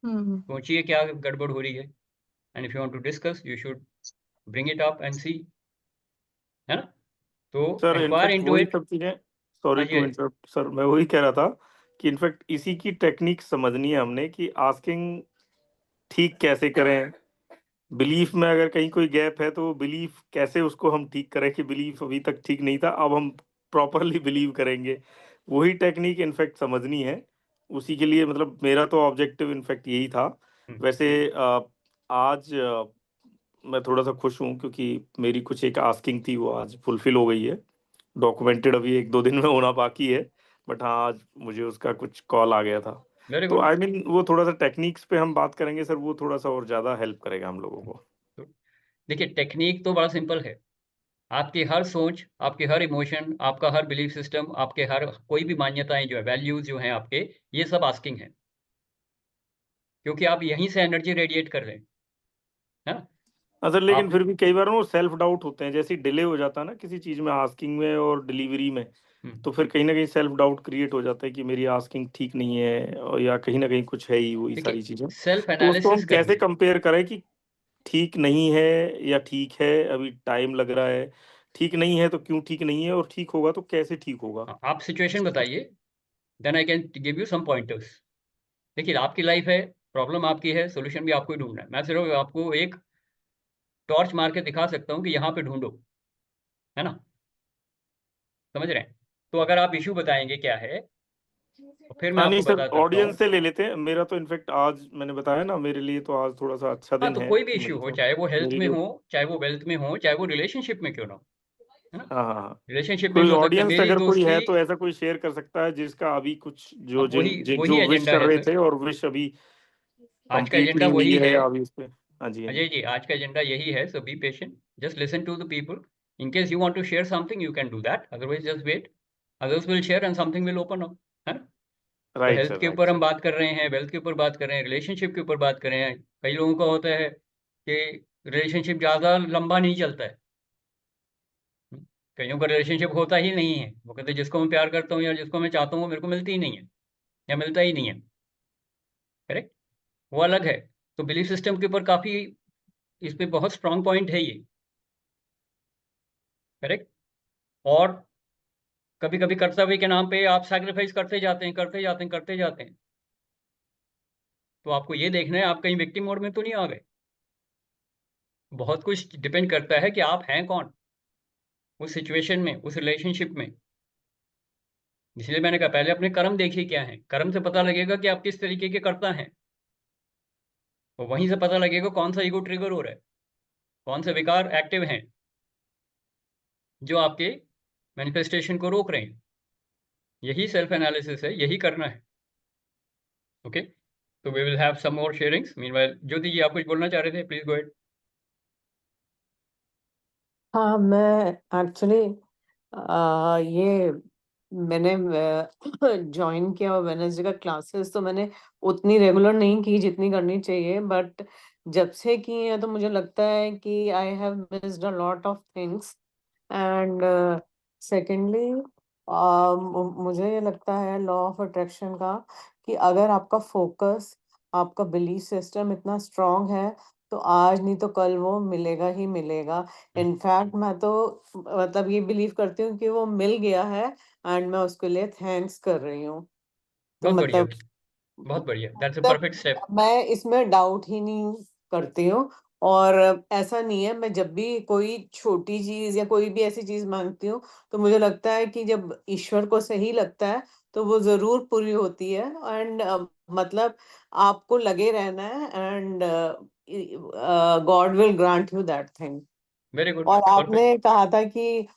Hmm. सोचिए क्या गड़बड़ हो रही है. And if you want to discuss you should bring it up and see, है ना? तो सर इंक्वायर इनफैक्ट इनटू वही इट. सब चीजें, सॉरी हाँ टू जी, इंटरप्ट सर, मैं वही कह रहा था कि इनफैक्ट इसी की टेक्निक समझनी है हमने कि आस्किंग ठीक कैसे करें, बिलीफ में अगर कहीं कोई गैप है तो बिलीफ कैसे उसको हम ठीक करें कि बिलीफ अभी तक ठीक नहीं था, अब हम प्रॉपरली बिलीव करेंगे। वही टेक्निक इनफैक्ट समझनी है। उसी के लिए मतलब मेरा तो ऑब्जेक्टिव इनफैक्ट यही था। वैसे आज मैं थोड़ा-सा खुश हूँ क्योंकि मेरी कुछ एक आस्किंग थी वो आज फुलफिल हो गई है। डॉक्यूमेंटेड अभी 1-2 दिन में होना बाकी है, बट हाँ, आज मुझे उसका कुछ कॉल आ गया था। वेरी तो गुड। आई मीन वो थोड़ा-सा टेक्निक्स पे हम बात करेंगे सर, वो थोड़ा-सा और ज़्यादा हेल्प करेगा हम लोगों को। देखिए, टेक्निक तो बड़ा सिंपल है। आपकी हर सोच, आपके हर इमोशन, आपका हर बिलीफ सिस्टम, आपके हर कोई भी मान्यताएँ जो है, वैल्यूज़ जो हैं आपके, ये सब आस्किंग है। क्योंकि आप यहीं से एनर्जी रेडिएट कर रहे हैं, है ना? हाँ सर, लेकिन आप फिर भी कई बार ना वो सेल्फ डाउट होते हैं, जैसे ही डिले हो जाता है ना किसी चीज़ में, आस्किंग में और डिलीवरी में, हुँ, तो फिर कहीं न कहीं सेल्फ डाउट क्रिएट हो जाता है कि मेरी आस्किंग ठीक नहीं है और या कहीं न कहीं कुछ है ही वही देखिए, सारी चीज़ें। सेल्फ तो उसको हम एनालिसिस कैसे करिए। कंपेयर करें कि ठीक नहीं है या ठीक है, अभी टाइम लग रहा है, ठीक नहीं है तो क्यों ठीक नहीं है और ठीक होगा तो कैसे ठीक होगा? हाँ, आप सिचुएशन बताइए, then I can give you some pointers. देखिए, आपकी लाइफ है, प्रॉब्लम आपकी है, सॉल्यूशन भी आपको ही ढूँढना है। मैं सिर्फ़ आपको एक टॉर्च मार के दिखा सकता हूँ कि यहाँ पे ढूँढो, है ना? समझ रहे हैं? तो अगर आप इश्यू बताएँगे क्या है, तो फिर मैं हाँ, नहीं आपको सर, बता सकता ऑडियंस हूँ। से ले लेते हैं। मेरा तो इनफैक्ट आज मैंने बताया ना, मेरे लिए तो आज थोड़ा-सा अच्छा हाँ, दिन तो है। कोई भी इश्यू मेरे हो, तो चाहे वो हेल्थ मेरे में लिए हो, चाहे वो वेल्थ में हो, चाहे वो रिलेशनशिप में क्यों ना हो, है ना? हाँ, हाँ, हाँ। रिलेशनशिप में कोई भी हो सकता है, ऑडियंस मेरी अगर कोई दोस्ती। है तो ऐसा कोई शेयर कर सकता है जिसका अभी कुछ जो अब वही वही जो विश एजेंडा कर है रहे सर। थे और विश अभी आज का कंप्लीट एजेंडा नहीं हुई वही है है। या अभी उसपे हाँ जी, हाँ जी। अजय जी, आज का एजेंडा यही है, so be patient, just listen to the people. In case you want to share something, you can do that, otherwise just wait. Others will share and something will open up, है ना? तो right health sir, के right ऊपर हम sir. बात कर रहे हैं, वेल्थ के ऊपर बात कर रहे हैं, रिलेशनशिप के ऊपर बात कर रहे हैं। कई लोगों का होता है कि रिलेशनशिप ज़्यादा लंबा नहीं चलता है। हुँ, कइयों का रिलेशनशिप होता ही नहीं है। वो कहते हैं जिसको मैं प्यार करता हूँ या जिसको मैं चाहता हूँ वो मेरे को मिलती ही नहीं है या मिलता ही नहीं है, करेक्ट? वो अलग है। तो बिलीफ सिस्टम के ऊपर काफ़ी इस पे बहुत स्ट्रॉन्ग पॉइंट है ये, करेक्ट? और कभी-कभी कर्तव्य के नाम पे आप सैक्रिफाइस करते जाते हैं, करते जाते हैं, करते जाते हैं। तो आपको ये देखना है आप कहीं विक्टिम मोड में तो नहीं आ गए। बहुत कुछ डिपेंड करता है कि आप हैं कौन? उस सिचुएशन में, उस रिलेशनशिप में। इसलिए मैंने कहा पहले अपने कर्म देखिए क्या हैं। कर्म से पता लगेगा कि आप किस तरीके के कर्ता हैं। तो वहीं से पता लगेगा कौन-सा ईगो ट्रिगर हो रहा है, कौन से विकार एक्टिव हैं, जो आपके मैनिफेस्टेशन को रोक रहे हैं। यही सेल्फ एनालिसिस है, यही करना है। ओके? तो we will have some more sharings. Meanwhile Jyoti ji आप कुछ बोलना चाह रहे थे? Please go ahead. हाँ, मैं एक्चुअली ये मैंने ज्वाइन किया और वेडनेसडे का क्लासेस तो मैंने उतनी रेगुलर नहीं की जितनी करनी चाहिए, बट जब से की है तो मुझे लगता है कि I have missed a lot of things. And secondly मुझे ये लगता है लॉ ऑफ अट्रैक्शन का कि अगर आपका फोकस, आपका बिलीफ सिस्टम इतना स्ट्रांग है तो आज नहीं तो कल वो मिलेगा ही मिलेगा। इनफैक्ट मैं तो मतलब ये बिलीव करती हूँ कि वो मिल गया है एंड मैं उसके लिए थैंक्स कर रही हूँ। तो बहुत बढ़िया, मतलब बहुत बढ़िया। दैट्स अ मतलब परफेक्ट स्टेप। मैं इसमें डाउट ही नहीं करती हूँ। और ऐसा नहीं है, मैं जब भी कोई छोटी चीज या कोई भी ऐसी चीज मांगती हूँ तो मुझे लगता है कि जब ईश्वर को सही लगता है तो वो जरूर पूरी होती है। एंड मतलब आपको लगे रहना है and God will grant you that thing. Very good, और परफेक्ट। आपने कहा था कि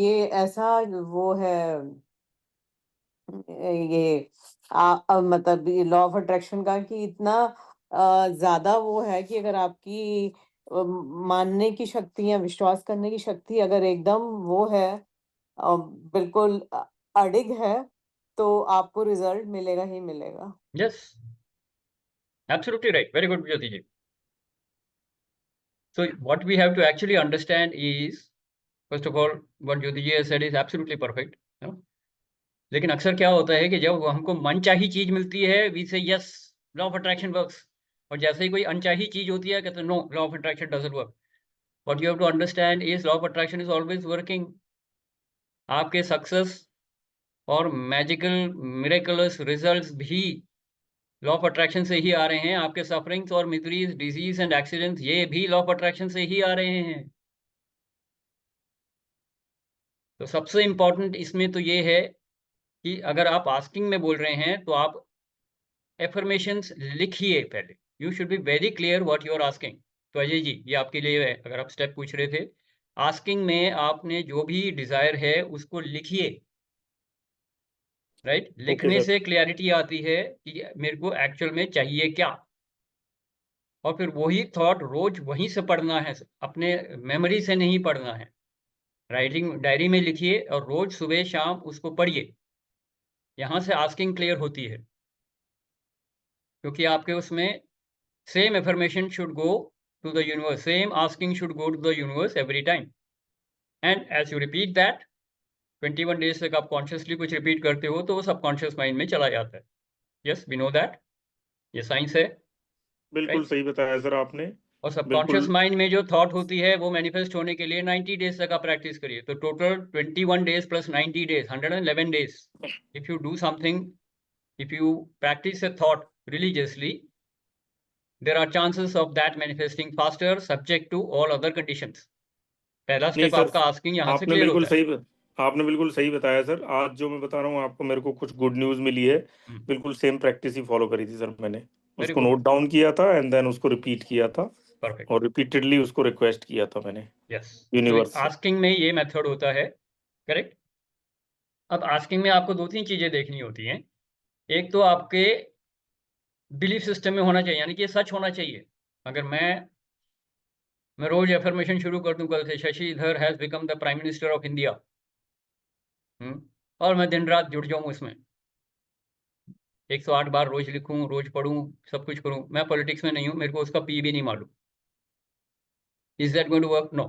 ये ऐसा वो है, ये मतलब ये लॉ ऑफ अट्रैक्शन का कि इतना ज्यादा वो है कि अगर आपकी मानने की शक्ति या विश्वास करने की शक्ति अगर एकदम वो है, बिल्कुल अडिग है, तो आपको रिजल्ट मिलेगा ही मिलेगा। Yes, absolutely right. Very good Jyoti ji. So what we have to actually understand is, first of all, what Jyoti ji has said is absolutely perfect. You know? लेकिन अक्सर क्या होता है कि जब हमको मनचाही चीज मिलती है, वी से yes, law of attraction works. और जैसे ही कोई अनचाही चीज होती है कहते हैं no, law of attraction doesn't work. What you have to understand is law of attraction is always working. आपके सक्सेस और मैजिकल मिरेकलस रिजल्ट्स भी लॉ ऑफ अट्रैक्शन से ही आ रहे हैं। आपके सफरिंग्स और मिजरीज, डिजीज एंड एक्सीडेंट्स, ये भी लॉ ऑफ अट्रैक्शन से ही आ रहे हैं। तो सबसे इंपॉर्टेंट इसमें तो ये है कि अगर आप आस्किंग में बोल रहे हैं तो आप एफर्मेशंस लिखिए पहले। You should be very clear what you are asking. तो अजय जी, ये आपके लिए है, अगर आप स्टेप पूछ रहे थे, आस्किंग में आपने जो भी डिजायर है उसको लिखिए, राइट? लिखने सर। से क्लियरिटी आती है कि मेरे को एक्चुअल में चाहिए क्या, और फिर वही थॉट रोज वहीं से पढ़ना है, अपने मेमोरी से नहीं पढ़ना है। राइटिंग डायरी में लिखिए और रोज सुबह शाम उसको पढ़िए। यहाँ से आस्किंग क्लियर होती है, क्योंकि आपके उसमें same affirmation should go to the universe, same asking should go to the universe every time. And as you repeat that 21 days तक आप कॉन्शियसली कुछ रिपीट करते हो तो वो सबकॉन्शियस माइंड में चला जाता है। यस, वी नो दैट, ये साइंस है, बिल्कुल राइट? सही बताया सर आपने। और सबकॉन्शियस बिल्कुल माइंड में जो थॉट होती है वो मैनिफेस्ट होने के लिए 90 डेज तक आप प्रैक्टिस करिए। तो total 21 days plus 90 days, 111 days. If you do something, if you practice a thought religiously, there are chances of that manifesting faster subject to all other conditions. पहला नहीं स्टेप सर, आपका asking यहाँ से आपने clear बिल्कुल होता है। सही आपने बिल्कुल सही बताया सर। आज जो मैं बता रहा हूँ आपको, मेरे को कुछ गुड न्यूज़ मिली है। बिल्कुल सेम प्रैक्टिस ही फॉलो करी थी सर मैंने। वेरी उसको गुड, नोट डाउन किया था एंड देन उसको रिपीट किया था, परफेक्ट, और रिपीटेडली उसको रिक्वेस्ट किया था मैंने यस। यूनिवर्स तो से। आस्किंग में ये मेथड होता है, करेक्ट? अब आस्किंग में आपको दो तीन चीजें देखनी होती हैं। एक तो आपके बिलीफ सिस्टम में होना चाहिए, यानी कि ये सच होना चाहिए। अगर मैं रोज एफर्मेशन शुरू कर दूं कल से, Shashidhar has become the prime minister of India, और मैं दिन रात जुड़ जाऊं इसमें, 108 बार रोज लिखूं, रोज पढ़ूं, सब कुछ करूं, मैं पॉलिटिक्स में नहीं हूं, मेरे को उसका पी भी नहीं मालूम। Is that going to work? No,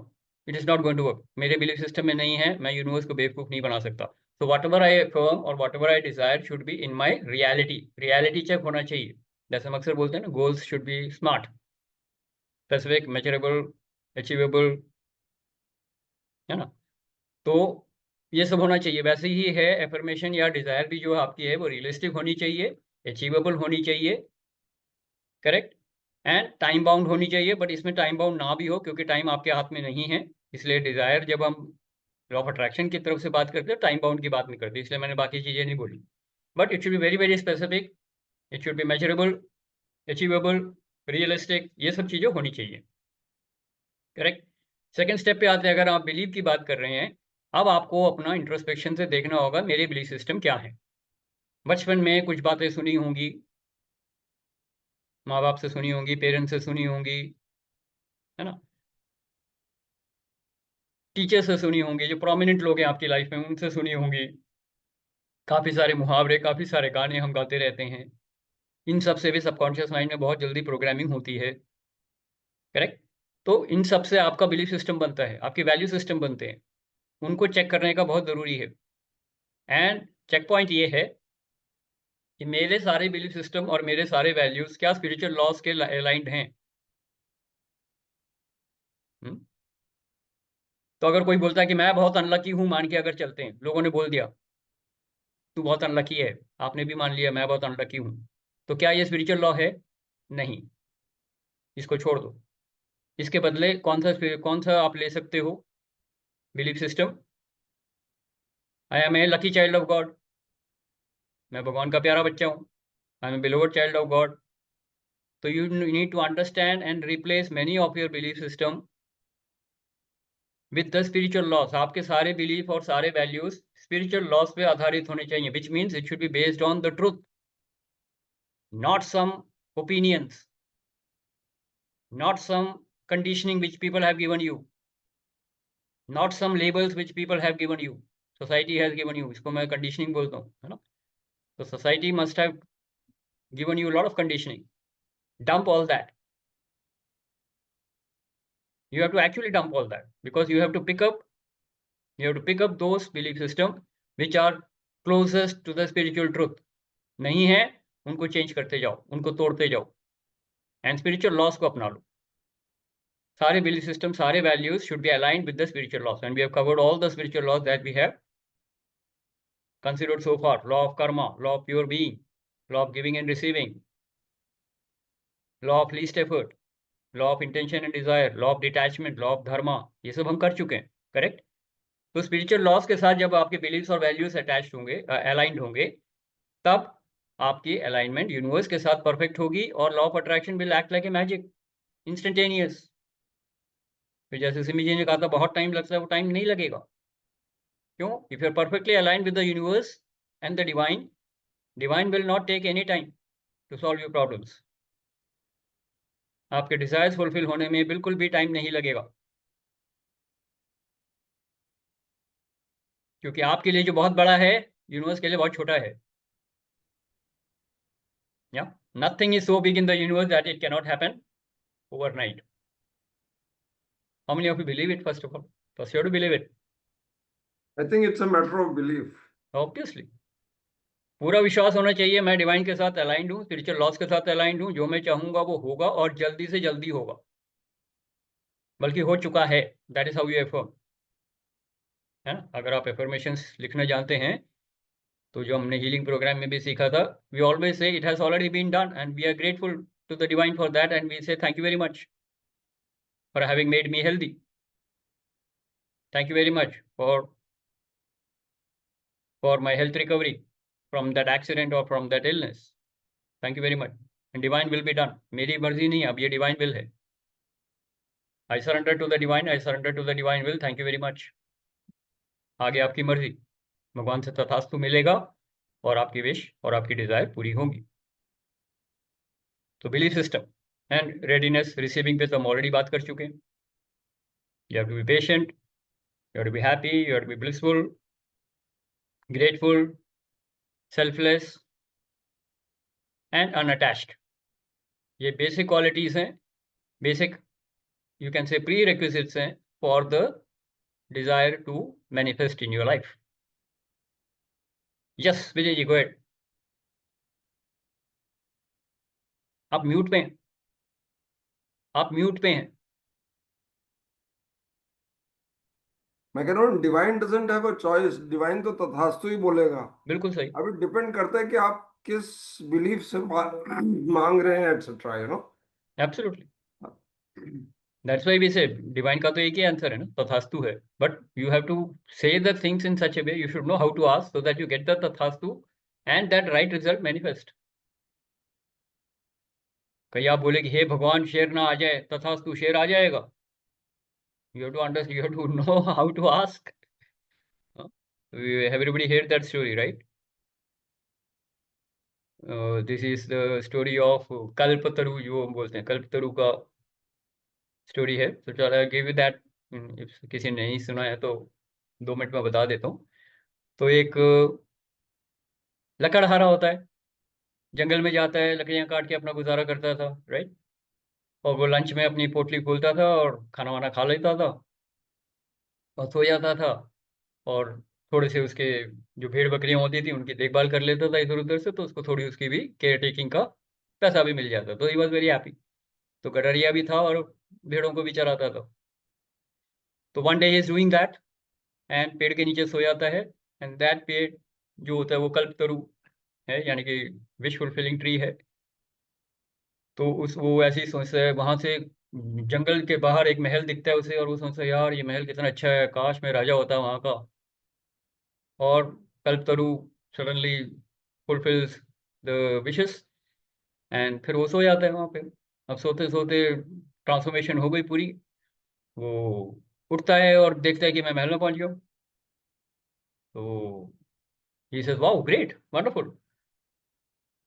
it is not going to work. मेरे बिलीफ सिस्टम में नहीं है, मैं यूनिवर्स को बेवकूफ नहीं बना सकता। So whatever I affirm और whatever I desire should be in my reality. Reality check होना चाहिए। जैसे हम अक्सर बोलते हैं ना, goals should be smart, specific, measurable, achievable, है ना? तो ये सब होना चाहिए। वैसे ही है एफर्मेशन या डिजायर भी जो आपकी है वो रियलिस्टिक होनी चाहिए, अचीवेबल होनी चाहिए, करेक्ट? एंड टाइम बाउंड होनी चाहिए, बट इसमें टाइम बाउंड ना भी हो, क्योंकि टाइम आपके हाथ में नहीं है। इसलिए डिजायर, जब हम लॉ ऑफ अट्रैक्शन की तरफ से बात करते हैं, टाइम बाउंड की बात नहीं करते, इसलिए मैंने बाकी चीजें नहीं बोली। But it should be very very specific, it should B measurable, achievable, realistic, ये सब चीजें होनी चाहिए, करेक्ट? सेकेंड स्टेप पे आते हैं। अगर आप बिलीव की बात कर रहे हैं, अब आपको अपना इंट्रोस्पेक्शन से देखना होगा, मेरे बिलीफ सिस्टम क्या है। बचपन में कुछ बातें सुनी होंगी, माँ बाप से सुनी होंगी, पेरेंट्स से सुनी होंगी, है ना? टीचर से सुनी होंगी, जो प्रोमिनेंट लोग हैं आपकी लाइफ में उनसे सुनी होंगी। काफ़ी सारे मुहावरे, काफ़ी सारे गाने हम गाते रहते हैं। इन सब से भी सबकॉन्शियस माइंड में बहुत जल्दी प्रोग्रामिंग होती है, करेक्ट? तो इन सब से आपका बिलीफ सिस्टम बनता है, आपके वैल्यू सिस्टम बनते हैं। उनको चेक करने का बहुत ज़रूरी है। एंड चेक पॉइंट ये है कि मेरे सारे बिलीफ सिस्टम और मेरे सारे वैल्यूज़ क्या स्पिरिचुअल लॉज के अलाइंड हैं। हुँ? तो अगर कोई बोलता है कि मैं बहुत अनलकी हूँ, मान के अगर चलते हैं, लोगों ने बोल दिया तू बहुत अनलकी है, आपने भी मान लिया मैं बहुत अनलकी हूँ, तो क्या ये स्पिरिचुअल लॉ है? नहीं, इसको छोड़ दो। इसके बदले कौन सा आप ले सकते हो belief system? I am a lucky child of God, मैं भगवान का प्यारा बच्चा हूँ, I am a beloved child of God. तो you need to understand and replace many of your belief system with the spiritual laws. आपके सारे belief और सारे वैल्यूज स्पिरिचुअल लॉस पे आधारित होने चाहिए, which means it should be based on the truth, not some opinions, not some conditioning which people have given you, not some labels which people have given you, society has given you, इसको मैं conditioning बोलता हूँ, है ना? तो society must have given you a lot of conditioning. Dump all that. You have to actually dump all that, because you have to pick up those belief system which are closest to the spiritual truth. नहीं है, उनको change करते जाओ, उनको तोड़ते जाओ, and spiritual loss को अपना लो। सारे बिलीफ सिस्टम, सारे values should be aligned with the spiritual laws, and we have covered all the spiritual laws that we have considered so far: law of karma, law of pure being, law of giving and receiving, law of least effort, law of intention and desire, law of detachment, law of dharma, ये सब हम कर चुके हैं, correct. तो spiritual loss के साथ जब आपके बिलीव्स और वैल्यूज अटैच्ड होंगे, अलाइंड होंगे, तब आपकी अलाइनमेंट यूनिवर्स के साथ परफेक्ट होगी और law of attraction will act like a magic, instantaneous. तो जैसे सिमी जी ने कहा था बहुत टाइम लगता है, वो टाइम नहीं लगेगा। क्यों? If you are perfectly aligned with the universe and the divine, divine will not take any time to solve your problems. आपके डिजायर्स फुलफिल होने में बिल्कुल भी टाइम नहीं लगेगा, क्योंकि आपके लिए जो बहुत बड़ा है, यूनिवर्स के लिए बहुत छोटा है। Yeah, nothing is so big in the universe that it cannot happen overnight. How many of you believe it? First of all, first you have to believe it. I think it's a matter of belief. Obviously, पूरा विश्वास होना चाहिए मैं divine के साथ aligned हूँ, spiritual loss के साथ अलाइंड हूँ, जो मैं चाहूंगा वो होगा और जल्दी से जल्दी होगा, बल्कि हो चुका है। That is how you affirm, है ना। अगर आप एफर्मेशंस लिखना जानते हैं तो जो हमने हीलिंग प्रोग्राम में भी सीखा था, we always say it has already been done and we are grateful to the divine for that and we say thank you very much for having made me healthy, thank you very much for my health recovery from that accident or from that illness. Thank you very much. And divine will be done. मेरी मर्जी नहीं, अब ये divine will है. I surrender to the divine. I surrender to the divine will. Thank you very much. आगे आपकी मर्जी, भगवान से तथास्तु मिलेगा और आपकी विश और आपकी डिजायर पूरी होंगी। तो belief system and readiness receiving पे तो हम ऑलरेडी बात कर चुके हैं। You have to be patient. You have to be happy. You have to be blissful, grateful, selfless and unattached. ये बेसिक क्वालिटीज हैं, basic you can say prerequisites हैं for the desire to manifest in your life. Yes, Vijay ji, go ahead. आप mute पे हैं, आप mute पे हैं। मैं कह रहा हूँ divine doesn't have a choice, divine तो तथास्तु ही बोलेगा। बिल्कुल सही, अब डिपेंड करता है कि आप किस बिलीफ से मांग रहे हैं, etcetera, you know. Absolutely. That's why we say divine का तो एक ही आंसर है ना, तथास्तु है, but you have to say the things in such a way, you should know how to ask so that you get the tathastu and that right result manifest. कहीं आप बोले कि हे भगवान शेर ना आ जाए, तथास्तु शेर आ जाएगा। You have to understand, you have to know how to ask. Everybody heard that story, right? This is the story of कल्पतरु, जो हम बोलते हैं कल्पतरु का स्टोरी है। तो चलो आई गिव यू दैट, किसी ने नहीं सुना है तो 2 मिनट में बता देता हूँ। तो एक लकड़हारा होता है, जंगल में जाता है, लकड़ियाँ काट के अपना गुजारा करता था, राइट। और वो लंच में अपनी पोटली खोलता था और खाना वाना खा लेता था और सो जाता था, और थोड़े से उसके जो भेड़ बकरियां होती थी उनकी देखभाल कर लेता था इधर उधर से, तो उसको थोड़ी उसकी भी केयर टेकिंग का पैसा भी मिल जाता, तो ही वॉज वेरी हैप्पी। तो गडरिया भी था और भेड़ों को भी चराता था। तो one day is doing that and पेड़ के नीचे सो जाता है, एंड दैट पेड़ जो होता है वो कल्पतरु है, यानी कि विश फुलफिलिंग ट्री है। तो उस वो ऐसे ही सोचता है, वहां से जंगल के बाहर एक महल दिखता है उसे, और वो सोचता है यार ये महल कितना अच्छा है, काश मैं राजा होता वहाँ का। और Kalpataru suddenly fulfils the wishes and फिर वो सो जाता है वहाँ पे। अब सोते सोते ट्रांसफॉर्मेशन हो गई पूरी, वो उठता है और देखता है कि मैं महल में पहुंच गया। तो he says wow great wonderful,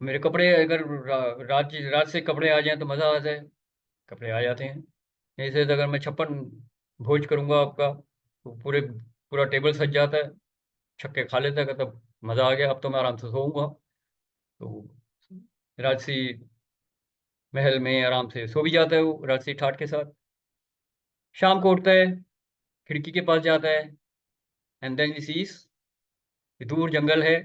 मेरे कपड़े अगर रात से कपड़े आ जाएं तो मज़ा आ जाए। कपड़े आ जाते हैं। नहीं से अगर मैं 56 भोज करूँगा आपका, तो पूरा टेबल सज जाता है, छक्के खा लेता है, तब मज़ा आ गया, अब तो मैं आराम से सोऊंगा। तो राजसी महल में आराम से सो भी जाता है वो राजसी ठाट के साथ। शाम को उठता है, खिड़की के पास जाता है, एंड देन ही सीज, दूर जंगल है।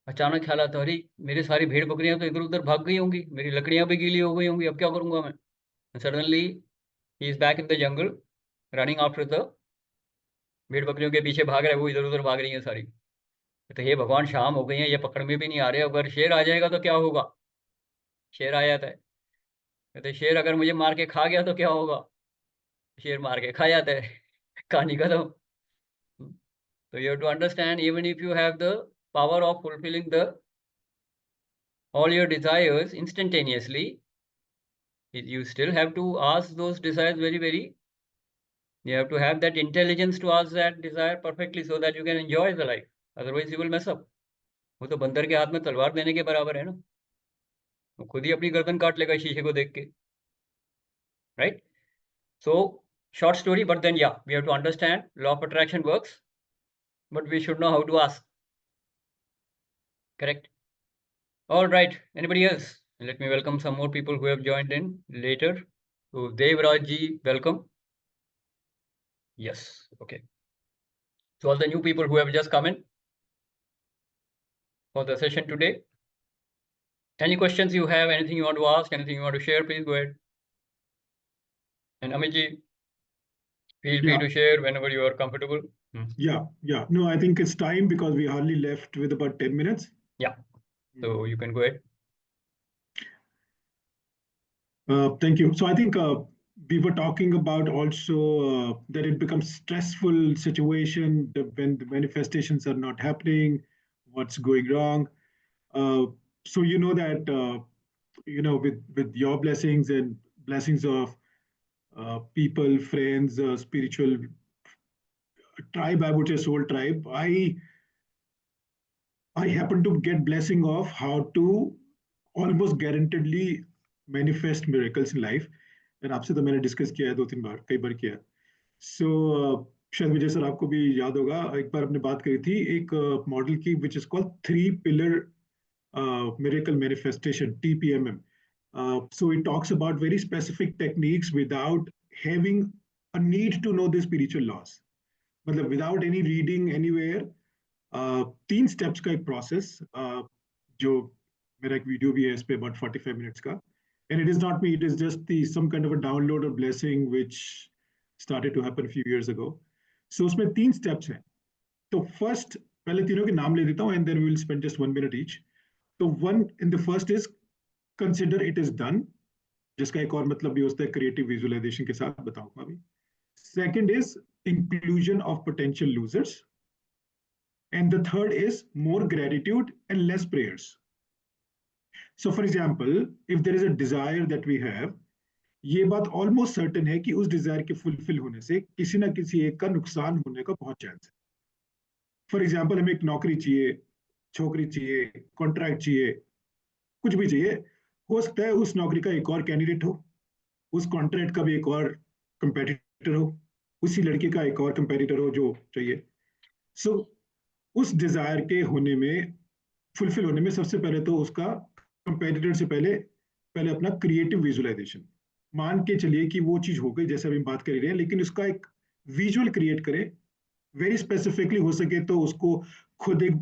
अचानक ख्याल आता है अरे मेरे सारी भेड़ बकरियां तो इधर उधर भाग गई होंगी, मेरी लकड़ियां भी गीली हो गई होंगी, अब क्या करूंगा मैं। Suddenly he is back in the jungle running after the, भेड़ बकरियों के पीछे भाग रहा है, वो इधर उधर भाग रही है सारी। तो हे भगवान शाम हो गई है, ये पकड़ में भी नहीं आ रहे, अगर शेर आ जाएगा तो क्या होगा। शेर आ जाता है, कहते शेर अगर मुझे मार के खा गया तो क्या होगा? शेर मार के खा जाता है, कहानी खत्म। So you have to understand, even if you have the power of fulfilling all your desires instantaneously, you still have to ask those desires very. You have to have that intelligence to ask that desire perfectly so that you can enjoy the life. Otherwise you will mess up. वो तो बंदर के हाथ में तलवार देने के बराबर है ना, वो खुद ही अपनी गर्दन काट लेगा शीशे को देख के, right? So short story, but then yeah, we have to understand law of attraction works, but we should know how to ask. Correct? All right. Anybody else? Let me welcome some more people who have joined in later. So Devraj ji, welcome. Yes. Okay. So all the new people who have just come in for the session today. Any questions you have, anything you want to ask, anything you want to share, please go ahead. And Amit ji, feel free Yeah. to share whenever you are comfortable. Yeah. No, I think it's time because we hardly left with about 10 minutes. Yeah. So you can go ahead. Thank you. So I think we were talking about also that it becomes stressful situation when the manifestations are not happening, what's going wrong. So you know that with your blessings and blessings of people, friends, spiritual tribe, I would say soul tribe, I happen to get blessing of how to almost guaranteedly manifest miracles in life. And आपसे तो मैंने discuss किया है 2-3 बार, कई बार किया है. So शायद विजय sir आपको भी याद होगा, एक बार हमने बात करी थी एक मॉडल की which is called 3-pillar miracle manifestation, TPMM. So it talks about very specific techniques without having a need to know the spiritual laws. मतलब without any reading anywhere, 3 steps का एक process जो मेरा एक वीडियो भी है इस पे about 45 minutes का, and it is not me, it is just some kind of a download or blessing which started to happen a few years ago. So उसमें 3 steps हैं. तो first पहले तीनों के नाम ले देता हूँ and then we will spend just 1 minute each. तो one in the first is consider it is done, जिसका एक और मतलब भी होता है creative visualization के साथ बताऊंगा अभी. Second is inclusion of potential losers. And the third is more gratitude and less prayers. So for example, if there is a desire that we have, ये बात almost certain है कि उस desire के fulfill होने से किसी ना किसी एक का नुकसान होने का बहुत chance है. For example, हमें एक नौकरी चाहिए, छोकरी चाहिए, contract चाहिए, कुछ भी चाहिए, हो सकता है उस नौकरी का एक और candidate हो, उस contract का भी एक और competitor हो, उसी लड़के का एक और competitor हो जो चाहिए. So उस डिजायर के होने में फुलफिल होने में सबसे पहले तो उसका कंपेटिटर से पहले अपना क्रिएटिव विजुअलाइजेशन, मान के चलिए कि वो चीज हो गई जैसे अभी बात कर रहे हैं, लेकिन उसका एक विजुअल क्रिएट करें, वेरी स्पेसिफिकली हो सके तो उसको खुद एक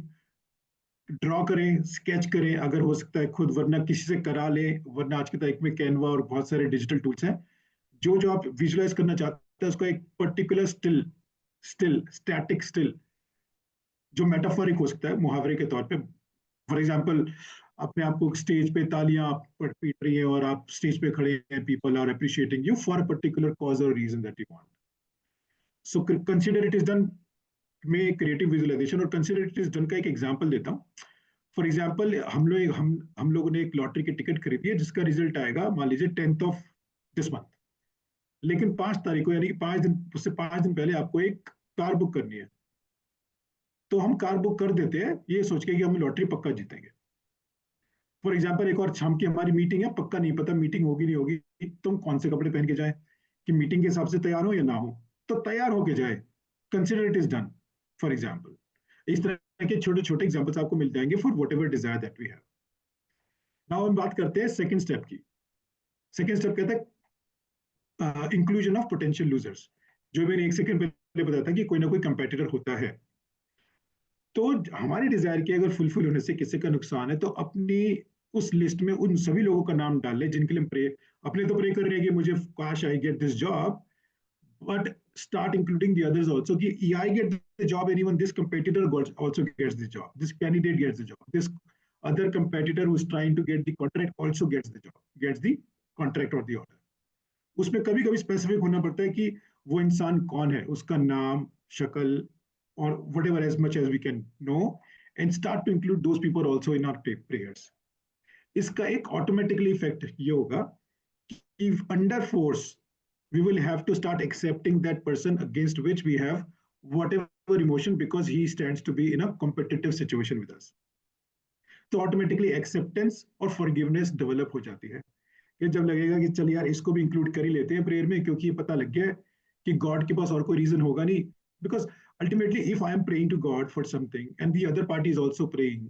ड्रॉ करें, स्केच करें, अगर हो सकता है खुद, वरना किसी से करा लें, वरना आज के तारीख में कैनवा और बहुत सारे डिजिटल टूल्स हैं, जो आप विजुअलाइज करना चाहते हैं उसका एक पर्टिकुलर स्टैटिक स्टिल जो मेटाफोरिक हो सकता है मुहावरे के तौर पे. फॉर एग्जांपल, अपने आप को स्टेज पे तालियां पीट रही हैं और आप स्टेज पे खड़े हैं, people are appreciating you for a particular cause और reason that you want. So consider it is done में क्रिएटिव विजुअलाइजेशन, और कंसीडर इट इज डन का एक एग्जांपल देता हूं. फॉर एग्जांपल, हम लोगों ने एक लॉटरी की टिकट खरीदी है जिसका रिजल्ट आएगा मान लीजिए 10th of this month, लेकिन 5 तारीख को यानी कि 5 दिन पहले आपको एक कार बुक करनी है. तो हम कार बुक कर देते हैं ये सोच के कि हम लॉटरी पक्का जीतेंगे. फॉर एग्जांपल, एक और शाम की हमारी मीटिंग है, पक्का नहीं पता मीटिंग होगी नहीं होगी, तुम कौन से कपड़े पहन के जाए कि मीटिंग के हिसाब से तैयार हो या ना हो, तो तैयार होके जाए, consider it is done. For example, इस तरह के छोटे छोटे एग्जाम्पल्स आपको मिल जाएंगे for whatever desire that we have. Now हम बात करते हैं सेकंड स्टेप की. सेकंड स्टेप कहता है इंक्लूजन ऑफ पोटेंशियल लूजर्स, जो मैंने 1 सेकंड पहले बताया था कि कोई ना कोई कंपेटिटर होता है. तो हमारी डिजायर की अगर फुलफिल होने से किसी का नुकसान है तो अपनी उस लिस्ट में उन सभी लोगों का नाम डाल ले जिनके लिए प्रे, अपने तो प्रे कर रहे हैं कि मुझे काश I get this job, but start including the others also. I get the job, anyone, this competitor also gets the job, this candidate gets the job, this other competitor who's trying to get the contract also gets the job, gets the contract और the order. उसमें कभी कभी specific होना पड़ता है कि वो इंसान कौन है, उसका नाम, शक्ल, और whatever as much as we can know, and start to include those people also in our prayers. इसका एक automatically effect ये होगा कि under force we will have to start accepting that person against which we have whatever emotion, because he stands to be in a competitive situation with us. तो automatically acceptance और forgiveness develop हो जाती है कि जब लगेगा कि चल यार इसको भी इंक्लूड कर ही लेते हैं प्रेयर में, क्योंकि ये पता लग गया है कि गॉड के पास और कोई रीजन होगा नहीं, because ultimately if I am praying to God for something and the other party is also praying,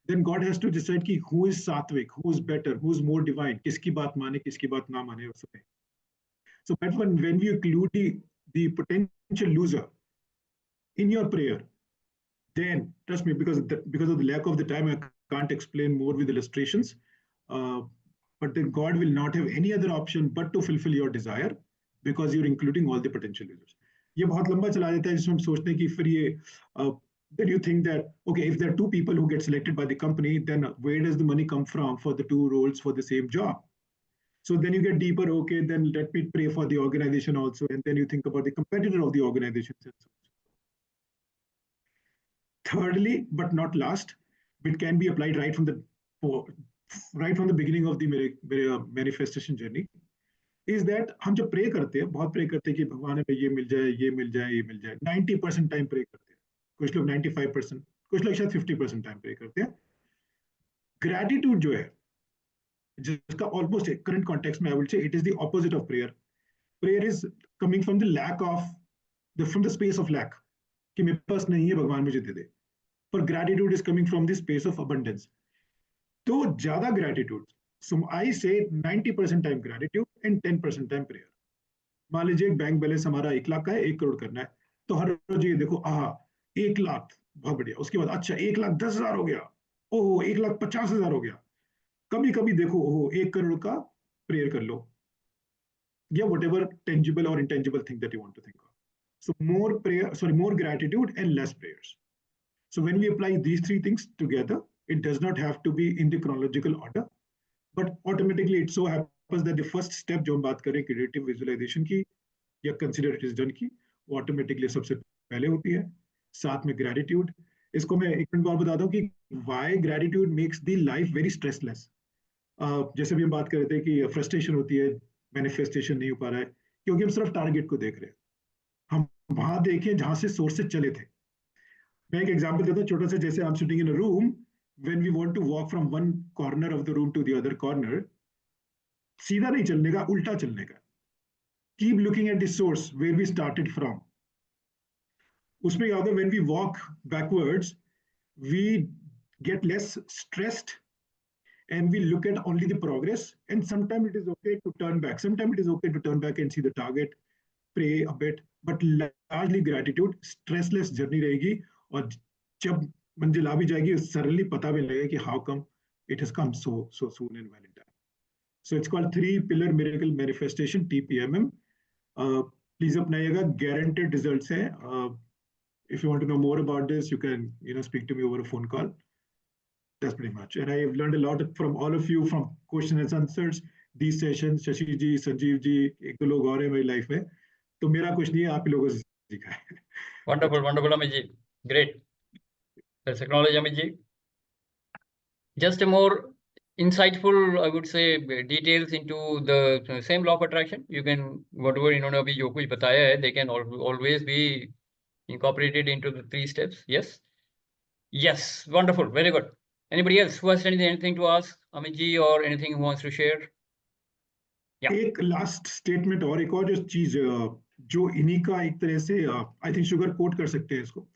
then God has to decide कि who is सात्विक, who is better, who is more divine, किसकी बात माने किसकी बात ना माने उसमें. So that's when we include the potential loser in your prayer, then trust me, because of the lack of the time I can't explain more with illustrations, but then God will not have any other option but to fulfill your desire, because you're including all the potential losers. ये बहुत लंबा चला जाता है जिसमें हम सोचते हैं कि फिर ये then you think that okay, if there are two people who get selected by the company, then where does the money come from for the two roles for the same job? So then you get deeper. Okay, then let me pray for the organization also, and then you think about the competitor of the organization. Thirdly, but not last, it can be applied right from the beginning of the manifestation journey, is that हम जब pray करते हैं, बहुत pray करते हैं कि भगवान हमें ये मिल जाए, ये मिल जाए, ये मिल जाए, 90% टाइम प्रे करते हैं, कुछ लोग 95%, कुछ लोग शायद 50% टाइम प्रे करते हैं. ग्रेटिट्यूड जो है, जिसका ऑलमोस्ट करंट कॉन्टेक्स्ट में I will say it is the opposite of prayer. Prayer is coming from the lack of from the space of lack, कि मेरे पास नहीं है, भगवान मुझे दे दे. पर gratitude is coming from the space of abundance. तो ज्यादा gratitude, so I say 90% time gratitude and 10% time prayer. मान लीजिए एक बैंक बैलेंस हमारा 1 लाख का है, 1 करोड़ करना है, तो हर रोज ये देखो, 1 लाख बहुत बढ़िया, उसके बाद अच्छा 1,10,000 हो गया, ओहो 1,50,000 हो गया. कभी कभी देखो ओहो 1 करोड़ का प्रेयर कर लो, या whatever tangible or intangible thing that you want to think of. So more gratitude and less prayers. So when we apply these three things together, it does not have to be in the chronological order, but automatically it so happens that the first step जो हम बात करें creative visualization की या consider it is done की, वो automatically सबसे पहले होती है, साथ में gratitude. इसको मैं एक मिनट और बताता हूँ कि why gratitude makes the life very stressless. जैसे भी हम बात कर रहे थे कि frustration होती है, manifestation नहीं हो पा रहा है, क्योंकि हम सिर्फ टारगेट को देख रहे हैं. हम वहां देखें जहां से सोर्स से चले थे. मैं एक एग्जांपल देता हूँ छोटा सा. जैसे I am sitting in a room, when we want to walk from one corner of the room to the other corner, सीधा नहीं चलने का, उल्टा चलने का. Keep looking at the source where we started from. उसमें क्या होता है, when we walk backwards, we get less stressed and we look at only the progress, and sometimes it is okay to turn back. Sometimes it is okay to turn back and see the target, pray a bit, but largely gratitude stressless journey रहेगी, और जब मंजिल आ भी जाएगी suddenly पता भी लगेगा कि how come it has come so soon and well in time. So it's called 3-pillar miracle manifestation, TPMM. Please अपनाइएगा, guaranteed results है. If you want to know more about this, you can speak to me over a phone call. That's pretty much. And I have learned a lot from all of you from questions and answers. These sessions, Shashi ji, Sanjeev ji, एक दो लोग और हैं मेरी life में, तो मेरा कुछ नहीं है, आप ही लोगों से सीखा है. Wonderful, Amit ji. Great. Let's acknowledge Amit ji. Just a more insightful, I would say, details into the same law of attraction. You can, whatever इन्होंने अभी जो कुछ बताया है, they can always be incorporated into the 3 steps. Yes. Yes. Wonderful. Very good. Anybody else who has anything to ask Amit ji, or anything who wants to share? Yeah. एक last statement और एक और जो चीज जो इन्हीं का एक तरह से आई थिंक शुगर कोट कर सकते हैं इसको,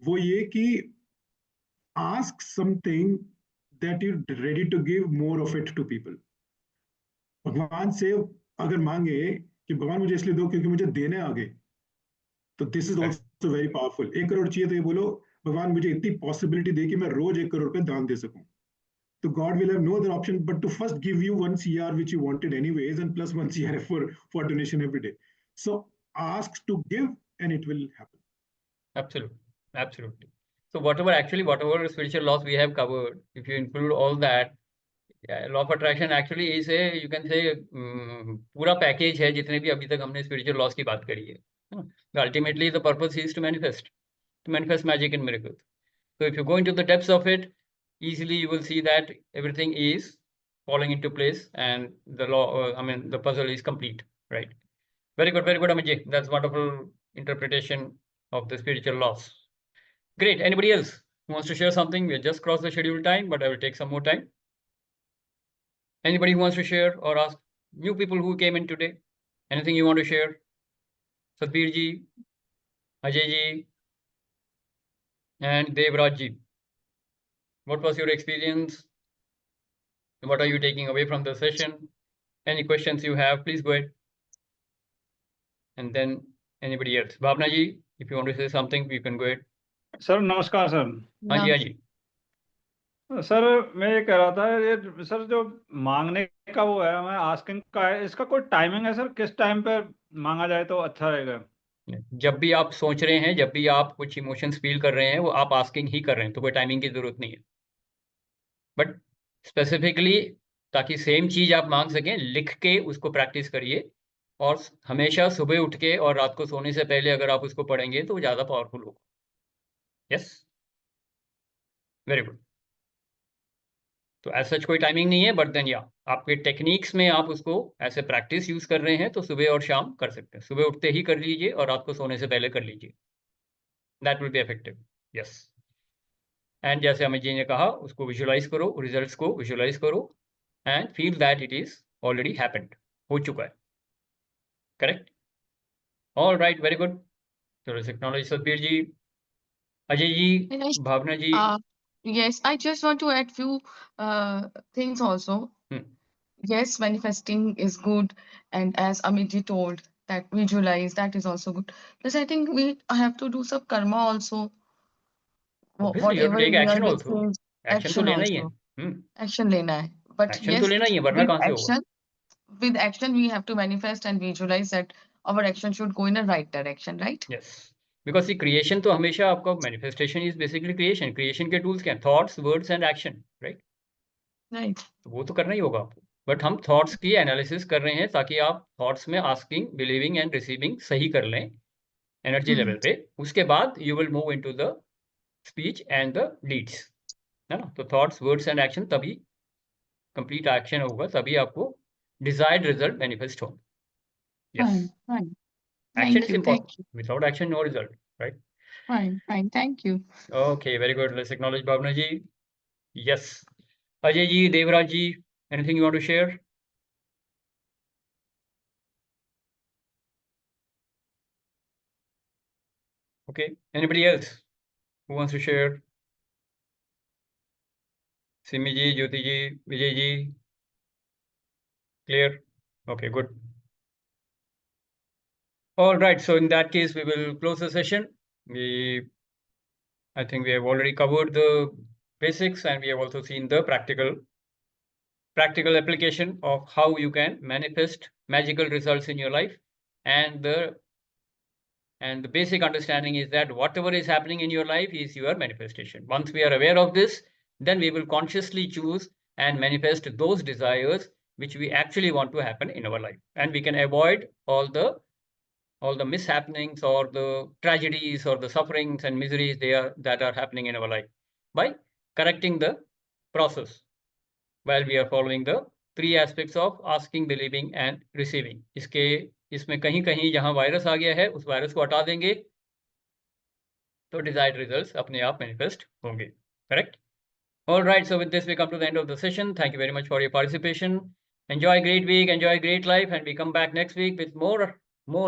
वो ये कि ask something that you're ready to give more of it to people. भगवान से अगर मांगे कि भगवान मुझे इसलिए दो क्योंकि मुझे देने आ गए, तो this is also very powerful. 1 crore चाहिए तो ये बोलो भगवान मुझे इतनी पॉसिबिलिटी दे कि मैं रोज 1 करोड़ रुपए दान दे सकूं. So God will have no other option but to first give you 1 CR which you wanted anyways, and plus 1 CR for donation every day. So ask to give and it will happen. Absolutely. So whatever spiritual laws we have covered, if you include all that, law of attraction actually is a, you can से, पूरा package है जितने भी अभी तक हमने spiritual loss की बात करी है। Ultimately the purpose is to manifest magic in miracles. So if you go into the depths of it, easily you will see that everything is falling into place and the law, the puzzle is complete, right? Very good, Amit ji. That's wonderful interpretation of the spiritual laws. Great. Anybody else who wants to share something? We have just crossed the scheduled time, but I will take some more time. Anybody who wants to share or ask? New people who came in today, anything you want to share? Satbir ji, Ajay ji, and Devraj ji. What was your experience? What are you taking away from the session? Any questions you have, please go ahead. And then anybody else. Bhavna ji, if you want to say something, you can go ahead. Sir नमस्कार sir. हाँ जी, हाँ जी. Sir मैं ये कह रहा था, ये sir जो मांगने का वो है, मैं आस्किंग का है, इसका कोई टाइमिंग है सर? किस टाइम पे मांगा जाए तो अच्छा रहेगा? जब भी आप सोच रहे हैं, जब भी आप कुछ इमोशंस फील कर रहे हैं, वो आप आस्किंग ही कर रहे हैं, तो कोई टाइमिंग की जरूरत नहीं है. बट स्पेसिफिकली ताकि सेम चीज आप मांग सकें, लिख के उसको प्रैक्टिस करिए, और हमेशा सुबह उठ के और रात को सोने से पहले अगर आप उसको पढ़ेंगे तो ज़्यादा पावरफुल होगा. Yes, very good. तो ऐसा सच कोई टाइमिंग नहीं है, बट देन या आपके टेक्निक्स में आप उसको ऐसे प्रैक्टिस यूज कर रहे हैं तो सुबह और शाम कर सकते हैं. सुबह उठते ही कर लीजिए और रात को सोने से पहले कर लीजिए. That will be effective. Yes. And जैसे अमित जी ने कहा, उसको विजुअलाइज करो, रिजल्ट्स को विजुअलाइज करो and feel that it is already happened, हो चुका है. Correct. All right, very good. So let's acknowledge Satbir ji, Ajay ji, And Bhavna ji. yes, I just want to add few things also. Yes, manifesting is good, and as Amit ji told, that visualize, that is also good. Plus, I think we have to do some karma also. Obviously, you have to Whatever take we are action also. doing, Action तो लेना ही है. action lena hai. But Action yes, तो लेना ही है, वरना कहाँ से होगा? with action we have to manifest and visualize that our action should go in a right direction, right? Yes. Because creation तो हमेशा आपका, manifestation is basically creation. Creation के tools क्या हैं? Thoughts, words and action, right? Right. तो वो तो करना ही होगा आपको. बट हम थॉट्स की एनालिसिस कर रहे हैं ताकि आप थॉट्स में आस्किंग, बिलीविंग एंड रिसीविंग सही कर लें एनर्जी लेवल पे. उसके बाद you will move into the speech and the deeds, है ना? तो थॉट्स, वर्ड्स एंड एक्शन, तभी कंप्लीट एक्शन होगा, तभी आपको डिजायर्ड रिजल्ट मैनिफेस्ट होगा. Yes. Fine. Action Thank is you. important. Thank you. Without action, no result, right? Fine. Thank you. Okay, very good. Let's acknowledge Bhavna ji. Yes. Ajay ji, Devraj ji, anything you want to share? Okay. Anybody else who wants to share? Simi ji, Jyoti ji, Vijay ji. Clear? Okay, good. All right. So in that case, we will close the session. I think we have already covered the basics, and we have also seen the practical application of how you can manifest magical results in your life. And the basic understanding is that whatever is happening in your life is your manifestation. Once we are aware of this, then we will consciously choose and manifest those desires which we actually want to happen in our life. And we can avoid all the mishappenings or the tragedies or the sufferings and miseries that are happening in our life by correcting the process while we are following the 3 aspects of asking, believing and receiving. इसमें कहीं जहां virus आ गया है, उस virus को हटा देंगे तो desired results अपने आप manifest होंगे. Correct? All right. So with this, we come to the end of the session. Thank you very much for your participation. Enjoy a great week, enjoy a great life, and we come back next week with more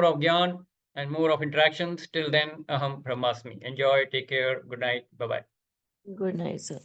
of Gyan and more of interactions. Till then, Aham Brahmasmi. Enjoy, take care, good night, bye-bye. Good night, sir.